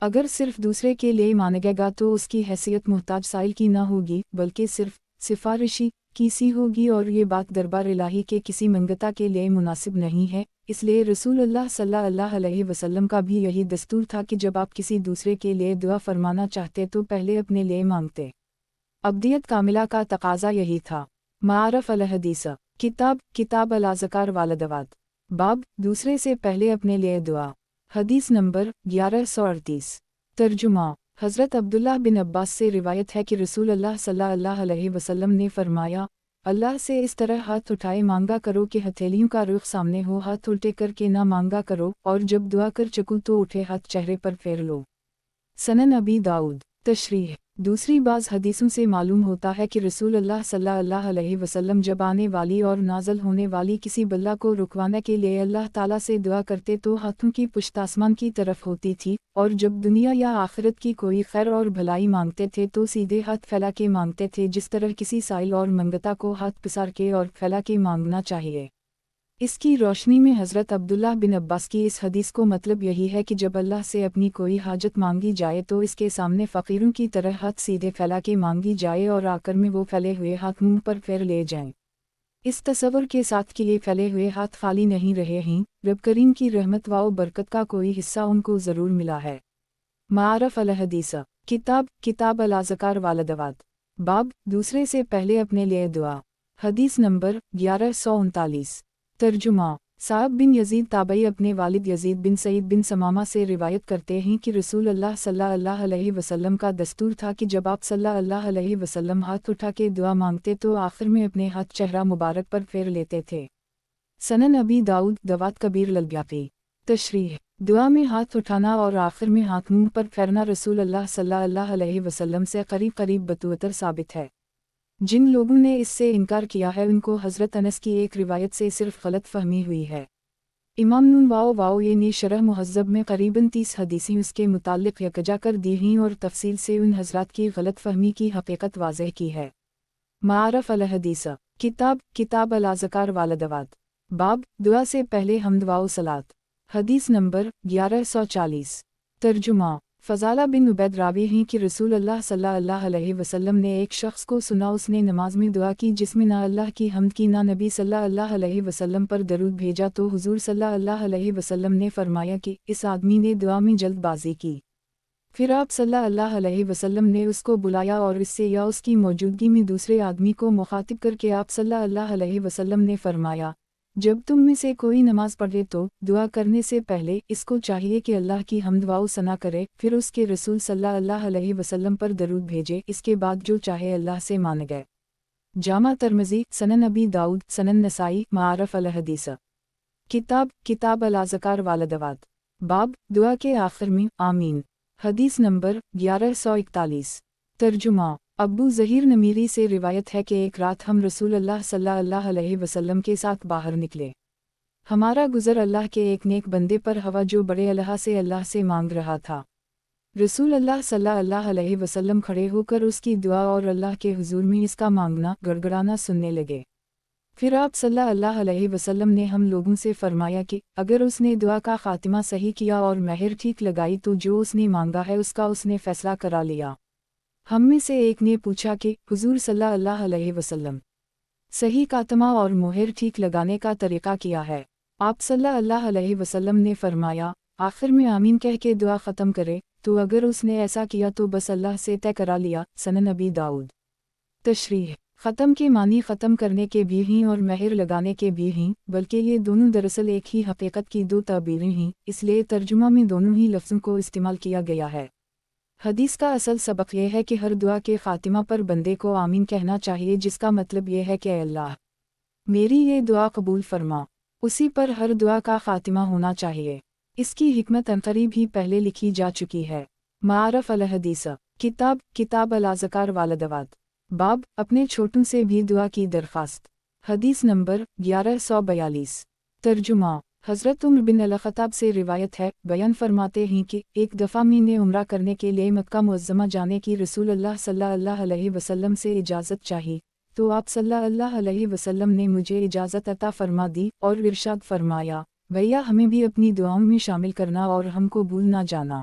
अगर सिर्फ दूसरे के लिए मांगेगा तो उसकी हैसियत मुहताज साइल की ना होगी, बल्कि सिर्फ सिफारिशी की सी होगी, और ये बात दरबार इलाही के किसी मंगता के लिए मुनासिब नहीं है। इसलिए रसूल अल्लाह सल्लल्लाहु अलैहि वसल्लम का भी यही दस्तूर था कि जब आप किसी दूसरे के लिए दुआ फरमाना चाहते तो पहले अपने लिए मांगते। अब्दियत कामिला का तकाज़ा यही था। मारफ अल हदीस। किताब अल अज़कार वालदवात। बाब दूसरे से पहले अपने लिए दुआ। हदीस नंबर 1138। तर्जुमा। हज़रत अब्दुल्लाह बिन अब्बास से रिवायत है कि रसूल अल्लाह सल्लल्लाहु अलैहि वसल्लम ने फरमाया, अल्लाह से इस तरह हाथ उठाए मांगा करो कि हथेलियों का रुख सामने हो, हाथ उल्टे करके ना मांगा करो, और जब दुआ कर चको तो उठे हाथ चेहरे पर फेर लो। सनन अबी दाऊद। तशरीह। दूसरी बाज़ हदीसों से मालूम होता है कि रसूल अल्लाह सल्लल्लाहु अलैहि वसल्लम जब आने वाली और नाज़ल होने वाली किसी बल्ला को रुकवाने के लिए अल्लाह ताला से दुआ करते तो हाथों की पुश्त आसमान की तरफ होती थी, और जब दुनिया या आखिरत की कोई खैर और भलाई मांगते थे तो सीधे हाथ फैला के मांगते थे, जिस तरह किसी साइल और मंगता को हाथ पिसार के और फैला के मांगना चाहिए। इसकी रोशनी में हज़रत अब्दुल्लाह बिन अब्बास की इस हदीस को मतलब यही है कि जब अल्लाह से अपनी कोई हाजत मांगी जाए तो इसके सामने फ़कीरों की तरह हाथ सीधे फैला के मांगी जाए और आकर में वो फैले हुए हाथ मुंह पर फेर ले जाएं। اس تصور کے ساتھ کہ یہ پھیلے ہوئے ہاتھ خالی نہیں رہے ہیں، رب کریم کی رحمت و برکت کا کوئی حصہ ان کو ضرور ملا ہے۔ معارف الحدیث کتاب الاذکار والدعوات باب دوسرے سے پہلے اپنے لیے دعا۔ حدیث نمبر 1139 ترجمہ صاحب بن یزید تابعی اپنے والد یزید بن سعید بن ثمامہ سے روایت کرتے ہیں کہ رسول اللہ صلی اللہ علیہ وسلم کا دستور تھا کہ جب آپ صلی اللہ علیہ وسلم ہاتھ اٹھا کے دعا مانگتے تو آخر میں اپنے ہاتھ چہرہ مبارک پر پھیر لیتے تھے۔ سنن ابی داؤد دوات کبیر للبیاقی۔ تشریح دعا میں ہاتھ اٹھانا اور آخر میں ہاتھ منہ پر پھیرنا رسول اللہ صلی اللہ علیہ وسلم سے قریب بتواتر ثابت ہے۔ جن لوگوں نے اس سے انکار کیا ہے ان کو حضرت انس کی ایک روایت سے صرف غلط فہمی ہوئی ہے۔ امام نون یہ نے شرح مہذب میں قریباً 30 حدیثیں اس کے متعلق یکجا کر دی ہیں اور تفصیل سے ان حضرات کی غلط فہمی کی حقیقت واضح کی ہے۔ معارف الحدیث کتاب الاذکار والدعوات باب دعا سے پہلے حمد و صلات۔ حدیث نمبر 1140 ترجمہ فضالہ بن عبید راوی ہیں کہ رسول اللہ صلی اللہ علیہ وسلم نے ایک شخص کو سنا، اس نے نماز میں دعا کی جس میں نہ اللہ کی حمد کی نہ نبی صلی اللہ علیہ وسلم پر درود بھیجا، تو حضور صلی اللہ علیہ وسلم نے فرمایا کہ اس آدمی نے دعا میں جلد بازی کی۔ پھر آپ صلی اللہ علیہ وسلم نے اس کو بلایا اور اس سے یا اس کی موجودگی میں دوسرے آدمی کو مخاطب کر کے آپ صلی اللہ علیہ وسلم نے فرمایا، جب تم میں سے کوئی نماز پڑھے تو دعا کرنے سے پہلے اس کو چاہیے کہ اللہ کی حمد و ثنا کرے، پھر اس کے رسول صلی اللہ علیہ وسلم پر درود بھیجے، اس کے بعد جو چاہے اللہ سے مانگے۔ جامع ترمذی، سنن ابی داؤد، سنن نسائی۔ معارف الحدیث کتاب الاذکار والدعوات باب دعا کے آخر میں آمین۔ حدیث نمبر 1141 ترجمہ ابو ظہیر نمیری سے روایت ہے کہ ایک رات ہم رسول اللہ صلی اللہ علیہ وسلم کے ساتھ باہر نکلے۔ ہمارا گزر اللہ کے ایک نیک بندے پر ہوا جو بڑے اللہ سے مانگ رہا تھا۔ رسول اللہ صلی اللہ علیہ وسلم کھڑے ہو کر اس کی دعا اور اللہ کے حضور میں اس کا مانگنا گڑگڑانا سننے لگے۔ پھر آپ صلی اللہ علیہ وسلم نے ہم لوگوں سے فرمایا کہ اگر اس نے دعا کا خاتمہ صحیح کیا اور مہر ٹھیک لگائی تو جو اس نے مانگا ہے اس کا اس نے فیصلہ کرا لیا۔ ہم میں سے ایک نے پوچھا کہ حضور صلی اللہ علیہ وسلم، صحیح خاتمہ اور مہر ٹھیک لگانے کا طریقہ کیا ہے؟ آپ صلی اللہ علیہ وسلم نے فرمایا، آخر میں آمین کہہ کے دعا ختم کرے، تو اگر اس نے ایسا کیا تو بس اللہ سے طے کرا لیا۔ سنن ابی داؤد۔ تشریح ختم کے معنی ختم کرنے کے بھی ہیں اور مہر لگانے کے بھی ہیں، بلکہ یہ دونوں دراصل ایک ہی حقیقت کی دو تعبیریں ہیں، اس لیے ترجمہ میں دونوں ہی لفظوں کو استعمال کیا گیا ہے۔ حدیث کا اصل سبق یہ ہے کہ ہر دعا کے خاتمہ پر بندے کو آمین کہنا چاہیے، جس کا مطلب یہ ہے کہ اے اللہ میری یہ دعا قبول فرما۔ اسی پر ہر دعا کا خاتمہ ہونا چاہیے۔ اس کی حکمت عنقریب ہی پہلے لکھی جا چکی ہے۔ معارف الحدیث کتاب الاذکار والدعوات باب اپنے چھوٹوں سے بھی دعا کی درخواست۔ حدیث نمبر 1142 ترجمہ حضرت عمر بن الخطاب سے روایت ہے، بیان فرماتے ہیں کہ ایک دفعہ میں نے عمرہ کرنے کے لیے مکہ معظمہ جانے کی رسول اللہ صلی اللہ علیہ وسلم سے اجازت چاہی، تو آپ صلی اللہ علیہ وسلم نے مجھے اجازت عطا فرما دی اور ارشاد فرمایا، بھیا ہمیں بھی اپنی دعاؤں میں شامل کرنا اور ہم کو بھول نہ جانا۔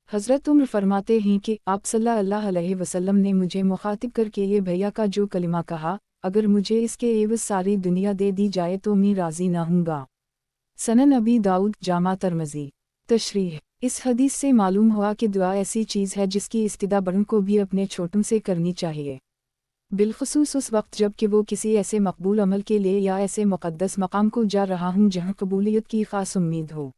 حضرت عمر فرماتے ہیں کہ آپ صلی اللہ علیہ وسلم نے مجھے مخاطب کر کے یہ بھیا کا جو کلمہ کہا، اگر مجھے اس کے عوض ساری دنیا دے دی جائے تو میں راضی نہ ہوں گا۔ سنن ابی داؤد، جامع ترمذی۔ تشریح اس حدیث سے معلوم ہوا کہ دعا ایسی چیز ہے جس کی استدعا بڑوں کو بھی اپنے چھوٹوں سے کرنی چاہیے، بالخصوص اس وقت جب کہ وہ کسی ایسے مقبول عمل کے لیے یا ایسے مقدس مقام کو جا رہا ہوں جہاں قبولیت کی خاص امید ہو۔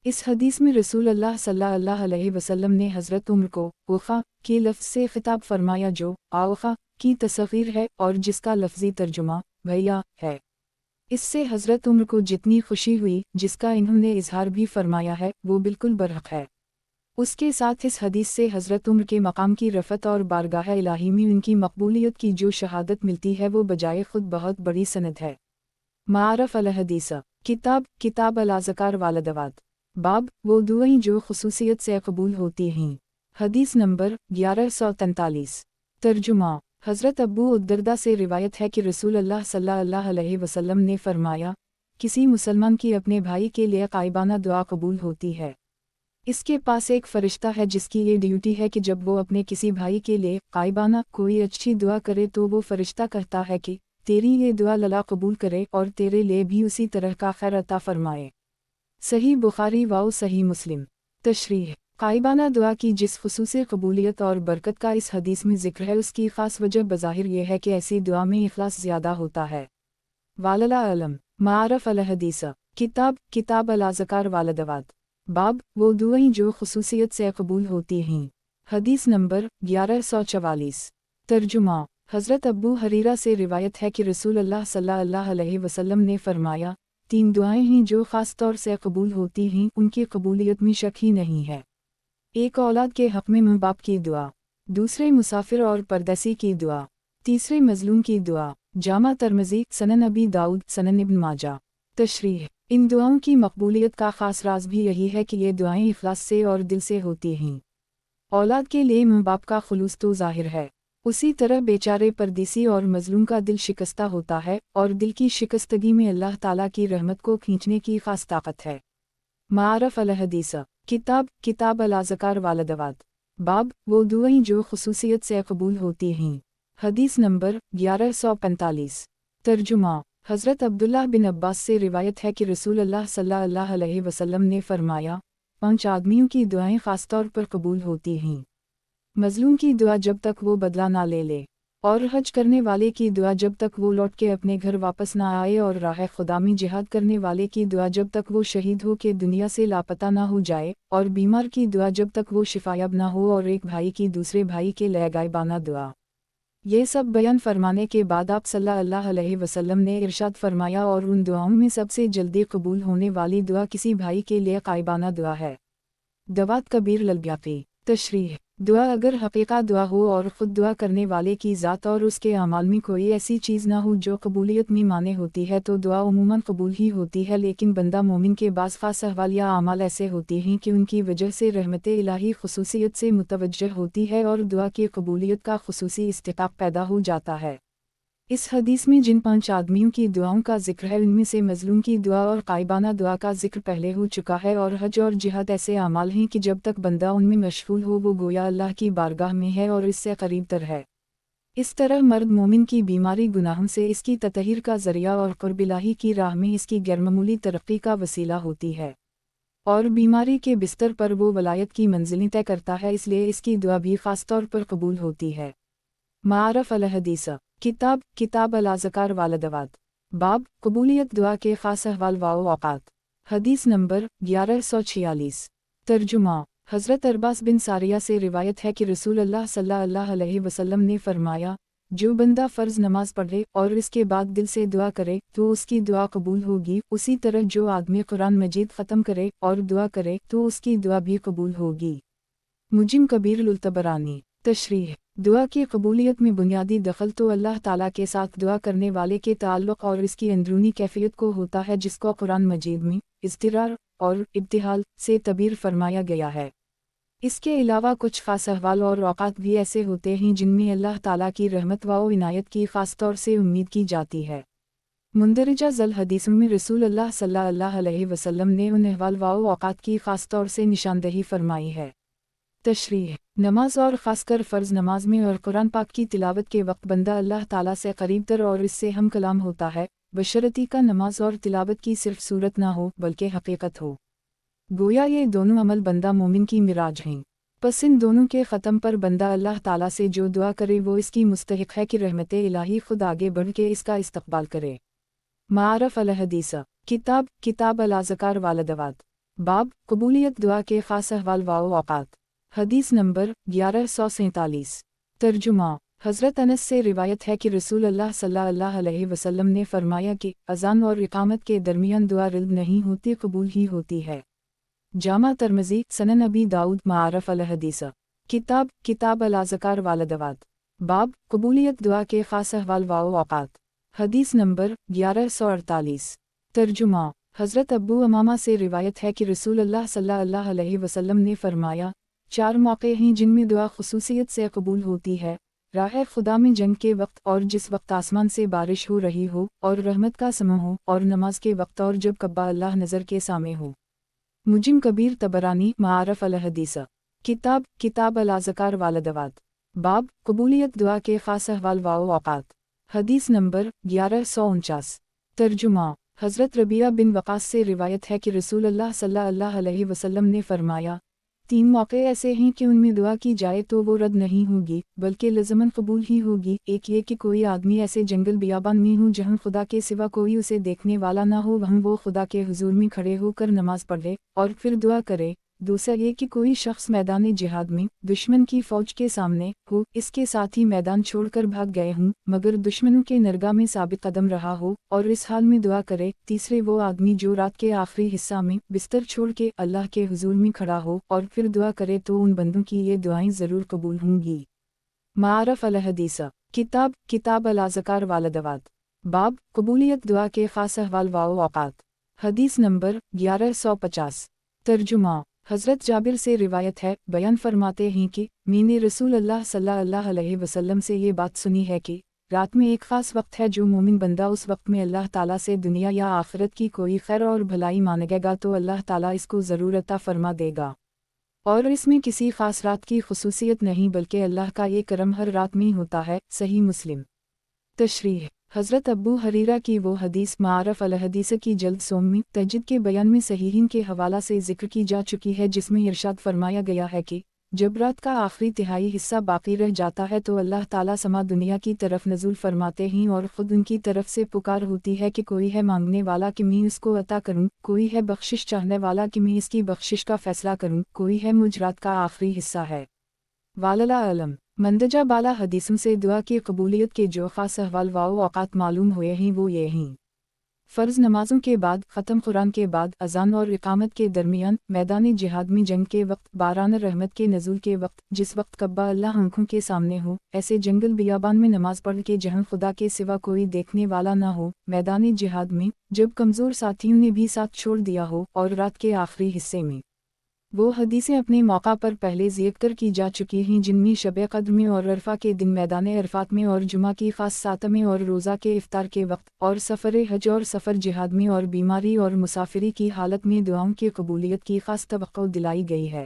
اس حدیث میں رسول اللہ صلی اللہ علیہ وسلم نے حضرت عمر کو اوخا کے لفظ سے خطاب فرمایا جو آوخا کی تصغیر ہے اور جس کا لفظی ترجمہ بھیا ہے۔ اس سے حضرت عمر کو جتنی خوشی ہوئی جس کا انہوں نے اظہار بھی فرمایا ہے وہ بالکل برحق ہے۔ اس کے ساتھ اس حدیث سے حضرت عمر کے مقام کی رفعت اور بارگاہ الہی میں ان کی مقبولیت کی جو شہادت ملتی ہے وہ بجائے خود بہت بڑی سند ہے۔ معارف الحدیث کتاب الاذکار والدعوات باب وہ دعائیں جو خصوصیت سے قبول ہوتی ہیں۔ حدیث نمبر 1143 ترجمہ حضرت ابو الدرداء سے روایت ہے کہ رسول اللہ صلی اللہ علیہ وسلم نے فرمایا، کسی مسلمان کی اپنے بھائی کے لیے غائبانہ دعا قبول ہوتی ہے۔ اس کے پاس ایک فرشتہ ہے جس کی یہ ڈیوٹی ہے کہ جب وہ اپنے کسی بھائی کے لیے غائبانہ کوئی اچھی دعا کرے تو وہ فرشتہ کہتا ہے کہ तेरी ये दुआ अल्लाह कबूल करे और तेरे लिए भी उसी तरह का खैर अता फरमाए। सही बुखारी व सही मुस्लिम। तशरीह। काइबाना दुआ की जिस खुसूसी कबूलियत और बरकत का इस हदीस में जिक्र है उसकी ख़ास वजह बज़ाहिर ये है कि ऐसी दुआ में इखलास ज़्यादा होता है। वालला अलम। मारफ अल हदीस। किताब अल अज़कार वालदवात। बाब वो दुआएं जो खुसूसियत से कबूल होती हैं। हदीस नंबर 1144। तर्जुमा। हज़रत अबू हरीरा से रिवायत है कि रसूल अल्लाह सल्लल्लाहु अलैहि वसल्लम ने फरमाया, 3 दुआएं हैं जो ख़ास तौर से कबूल होती हैं, उनकी कबूलियत में शक ही नहीं है। एक औलाद के हक़ में माँ बाप की दुआ, दूसरे मुसाफिर और परदेसी की दुआ, तीसरे मज़लूम की दुआ। जामा तिर्मिज़ी, सनन अबी दाऊद, सनन इब्न माजा। तशरीह। इन दुआओं की मकबूलियत का ख़ास राज भी यही है कि ये दुआएं इखलास से और दिल से होती हैं। औलाद के लिए माँ बाप का खुलूस तो ज़ाहिर है, उसी तरह बेचारे परदेसी और मज़लूम का दिल शिकस्ता होता है, और दिल की शिकस्तगी में अल्लाह ताला की रहमत को खींचने की ख़ास ताकत है। मारफ अल हदीस। किताब अल अज़कार वालदवात। बाब वो दुआएं जो खुसूसियत से कबूल होती हैं। हदीस नंबर 1145। तर्जुमा। हज़रत अब्दुल्लाह बिन अब्बास से रिवायत है कि रसूल अल्लाह सल्लल्लाहु अलैहि वसल्लम ने फरमाया, 5 आदमियों की दुआएं ख़ास तौर पर कबूल होती हैं। मज़लूम की दुआ जब तक वो बदला ना ले ले, और हज करने वाले की दुआ जब तक वो लौट के अपने घर वापस ना आए, और राह खुदा में जिहाद करने वाले की दुआ जब तक वो शहीद हो के दुनिया से लापता ना हो जाए, और बीमार की दुआ जब तक वो शिफायाब ना हो, और एक भाई की दूसरे भाई के लिए गायबाना दुआ। ये सब बयान फरमाने के बाद आप सल्लल्लाहु अलैहि वसल्लम ने इरशाद फरमाया, और उन दुआओं में सबसे जल्दी कबूल होने वाली दुआ किसी भाई के लिए गायबाना दुआ है। दवात कबीर ललब्याकी। तशरीह। दुआ अगर हकीका दुआ हो और ख़ुद दुआ करने वाले की ज़ात और उसके अमाल में कोई ऐसी चीज़ ना हो जो कबूलियत में माने होती है, तो दुआ उमूमन कबूल ही होती है। लेकिन बंदा मोमिन के बाज़ ख़ास अहवाल या अमाल ऐसे होते हैं कि उनकी वजह से रहमत इलाही खुसूसियत से मुतवज्जह होती है और दुआ की कबूलियत का खुसूसी इस्तिक़ाक़ पैदा हो जाता है। इस हदीस में जिन 5 आदमियों की दुआओं का जिक्र है, उनमें से मज़लूम की दुआ और गायबाना दुआ का जिक्र पहले हो चुका है, और हज और जिहाद ऐसे अमाल हैं कि जब तक बंदा उनमें मशगूल हो वो गोया अल्लाह की बारगाह में है और इससे करीब तर है। इस तरह मर्द मोमिन की बीमारी गुनाहों से इसकी ततहीर का ज़रिया और क़ुर्ब इलाही की राह में इसकी गैरमामूली तरक्की का वसीला होती है, और बीमारी के बिस्तर पर वो वलायत की मंजिलें तय करता है, इसलिए इसकी दुआ भी ख़ास तौर पर कबूल होती है। मारफ अल हदीस। किताब अल अज़कार वालदवात। बाब कबूलियत दुआ के ख़ास अहवाल व औक़ात। हदीस नंबर 1146। तर्जुमा। हज़रत अरबास बिन सारिया से रिवायत है कि रसूल अल्लाह सल्लल्लाहु अलैहि वसल्लम ने फरमाया, जो बंदा फ़र्ज़ नमाज पढ़े और इसके बाद दिल से दुआ करे तो उसकी दुआ कबूल होगी। उसी तरह जो आदमी कुरान मजीद ख़त्म करे और दुआ करे तो उसकी दुआ भी कबूल होगी। मुजिम कबीर उल तबरानी। तशरीह। दुआ की कबूलियत में बुनियादी दखल तो अल्लाह ताला के साथ दुआ करने वाले के ताल्लुक़ और इसकी अंदरूनी कैफियत को होता है, जिसको कुरान मजीद में इज़्तिरार और इब्तिहाल से तबीर फरमाया गया है। इसके अलावा कुछ ख़ास अहवाल और औक़ात भी ऐसे होते हैं जिनमें अल्लाह ताला की रहमत व इनायत की ख़ास तौर से उम्मीद की जाती है। मुंदरजा ज़ल हदीसों में रसूल अल्लाह सल्लल्लाहु अलैहि वसल्लम ने उन अहवाल व औक़ात की ख़ास तौर से निशानदही फरमाई है। तशरीह। नमाज और ख़ासकर फ़र्ज़ नमाज में और कुरान पाक की तिलावत के वक्त बंदा अल्लाह ताला से करीब तर और इससे हम कलाम होता है, बशर्ती का नमाज और तिलावत की सिर्फ सूरत ना हो बल्कि हकीकत हो। गोया ये दोनों अमल बंदा मोमिन की मिराज हैं। बस इन दोनों के ख़त्म पर बंदा अल्लाह ताला से जो दुआ करे वो इसकी मुस्तहिक़ है कि रहमत इलाही खुद आगे बढ़ के इसका इस्तक़बाल करे। मारफ अल हदीस। किताब अल अज़कार वालदवात। बाब कबूलियत दुआ के ख़ास अहवाल व औक़ात। हदीस नंबर 1147। तर्जुमा। हज़रत अनस से रिवायत है कि रसूल अल्लाह सल्लल्लाहु अलैहि वसल्लम ने फरमाया कि अज़ान और इक़ामत के दरमियान दुआ रद्द नहीं होती, कबूल ही होती है। जामा तिर्मिज़ी, सनन अबी दाऊद। मारफ अल हदीस। किताब अल अज़कार वालदवात। बाब कबूलियत दुआ के ख़ास अहवाल व औक़ात। हदीस नंबर 1148। तर्जुमा। हज़रत अबू अमामा से रिवायत है कि रसूल अल्लाह सल्लल्लाहु अलैहि वसल्लम ने फरमाया, 4 मौक़े हैं जिनमें दुआ खुसूसियत से कबूल होती है, राह खुदा में जंग के वक्त और जिस वक्त आसमान से बारिश हो रही हो और रहमत का समय हो, और नमाज के वक्त और जब कब्बा अल्लाह नज़र के सामने हो। मुजिम कबीर तबरानी। मारफ अल हदीस। किताब अल अज़कार वालदवात। बाब कबूलियत दुआ के ख़ास अहवाल व औक़ात। حدیث نمبر 1149۔ ترجمہ۔ حضرت ربیعہ بن وقاص سے روایت ہے کہ رسول اللہ صلی اللہ علیہ وسلم نے فرمایا، 3 موقع ایسے ہیں کہ ان میں دعا کی جائے تو وہ رد نہیں ہوگی بلکہ لازماً قبول ہی ہوگی۔ ایک یہ کہ کوئی آدمی ایسے جنگل بیابان میں ہو جہاں خدا کے سوا کوئی اسے دیکھنے والا نہ ہو، وہاں وہ خدا کے حضور میں کھڑے ہو کر نماز پڑھے اور پھر دعا کرے۔ دوسرا یہ کہ کوئی شخص میدان جہاد میں دشمن کی فوج کے سامنے ہو، اس کے ساتھ ہی میدان چھوڑ کر بھاگ گئے ہوں مگر دشمنوں کے نرگاہ میں ثابت قدم رہا ہو اور اس حال میں دعا کرے۔ تیسرے وہ آدمی جو رات کے آخری حصہ میں بستر چھوڑ کے اللہ کے حضور میں کھڑا ہو اور پھر دعا کرے تو ان بندوں کی یہ دعائیں ضرور قبول ہوں گی۔ معارف الحدیث۔ کتاب الاذکار والدعوات۔ باب قبولیت دعا کے خاص احوال و اوقات۔ حدیث نمبر 1150۔ ترجمہ۔ حضرت جابر سے روایت ہے، بیان فرماتے ہیں کہ میں نے رسول اللہ صلی اللہ علیہ وسلم سے یہ بات سنی ہے کہ رات میں ایک خاص وقت ہے جو مومن بندہ اس وقت میں اللہ تعالیٰ سے دنیا یا آخرت کی کوئی خیر اور بھلائی مانگے گا تو اللہ تعالیٰ اس کو ضرور عطا فرما دے گا، اور اس میں کسی خاص رات کی خصوصیت نہیں بلکہ اللہ کا یہ کرم ہر رات میں ہوتا ہے۔ صحیح مسلم۔ تشریح۔ حضرت ابو حریرہ کی وہ حدیث معارف الحدیث کی جلد سوم میں تہجد کے بیان میں صحیحین کے حوالہ سے ذکر کی جا چکی ہے، جس میں ارشاد فرمایا گیا ہے کہ جب رات کا آخری تہائی حصہ باقی رہ جاتا ہے تو اللہ تعالیٰ سما دنیا کی طرف نزول فرماتے ہیں اور خود ان کی طرف سے پکار ہوتی ہے کہ کوئی ہے مانگنے والا کہ میں اس کو عطا کروں، کوئی ہے بخشش چاہنے والا کہ میں اس کی بخشش کا فیصلہ کروں، کوئی ہے مجھ رات کا آخری حصہ ہے۔ واللہ اعلم۔ مندرجہ بالا حدیثوں سے دعا کی قبولیت کے جو خاص احوال و اوقات معلوم ہوئے ہیں وہ یہ ہیں: فرض نمازوں کے بعد، ختم قرآن کے بعد، اذان اور اقامت کے درمیان، میدان جہاد میں جنگ کے وقت، باران رحمت کے نزول کے وقت، جس وقت کعبہ اللہ آنکھوں کے سامنے ہو، ایسے جنگل بیابان میں نماز پڑھ کے جہاں خدا کے سوا کوئی دیکھنے والا نہ ہو، میدان جہاد میں جب کمزور ساتھیوں نے بھی ساتھ چھوڑ دیا ہو، اور رات کے آخری حصے میں۔ وہ حدیثیں اپنے موقع پر پہلے ذکر کی جا چکی ہیں جن میں شب قدر میں اور عرفہ کے دن میدان عرفات میں اور جمعہ کی خاص ساعت میں اور روزہ کے افطار کے وقت اور سفر حج اور سفر جہاد میں اور بیماری اور مسافری کی حالت میں دعاؤں کی قبولیت کی خاص توقع دلائی گئی ہے۔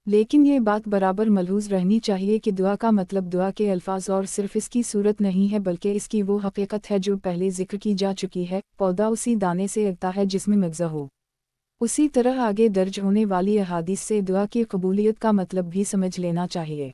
لیکن یہ بات برابر ملحوظ رہنی چاہیے کہ دعا کا مطلب دعا کے الفاظ اور صرف اس کی صورت نہیں ہے بلکہ اس کی وہ حقیقت ہے جو پہلے ذکر کی جا چکی ہے۔ پودا اسی دانے سے اگتا ہے جس میں مغز ہو۔ اسی طرح آگے درج ہونے والی احادیث سے دعا کی قبولیت کا مطلب بھی سمجھ لینا چاہیے۔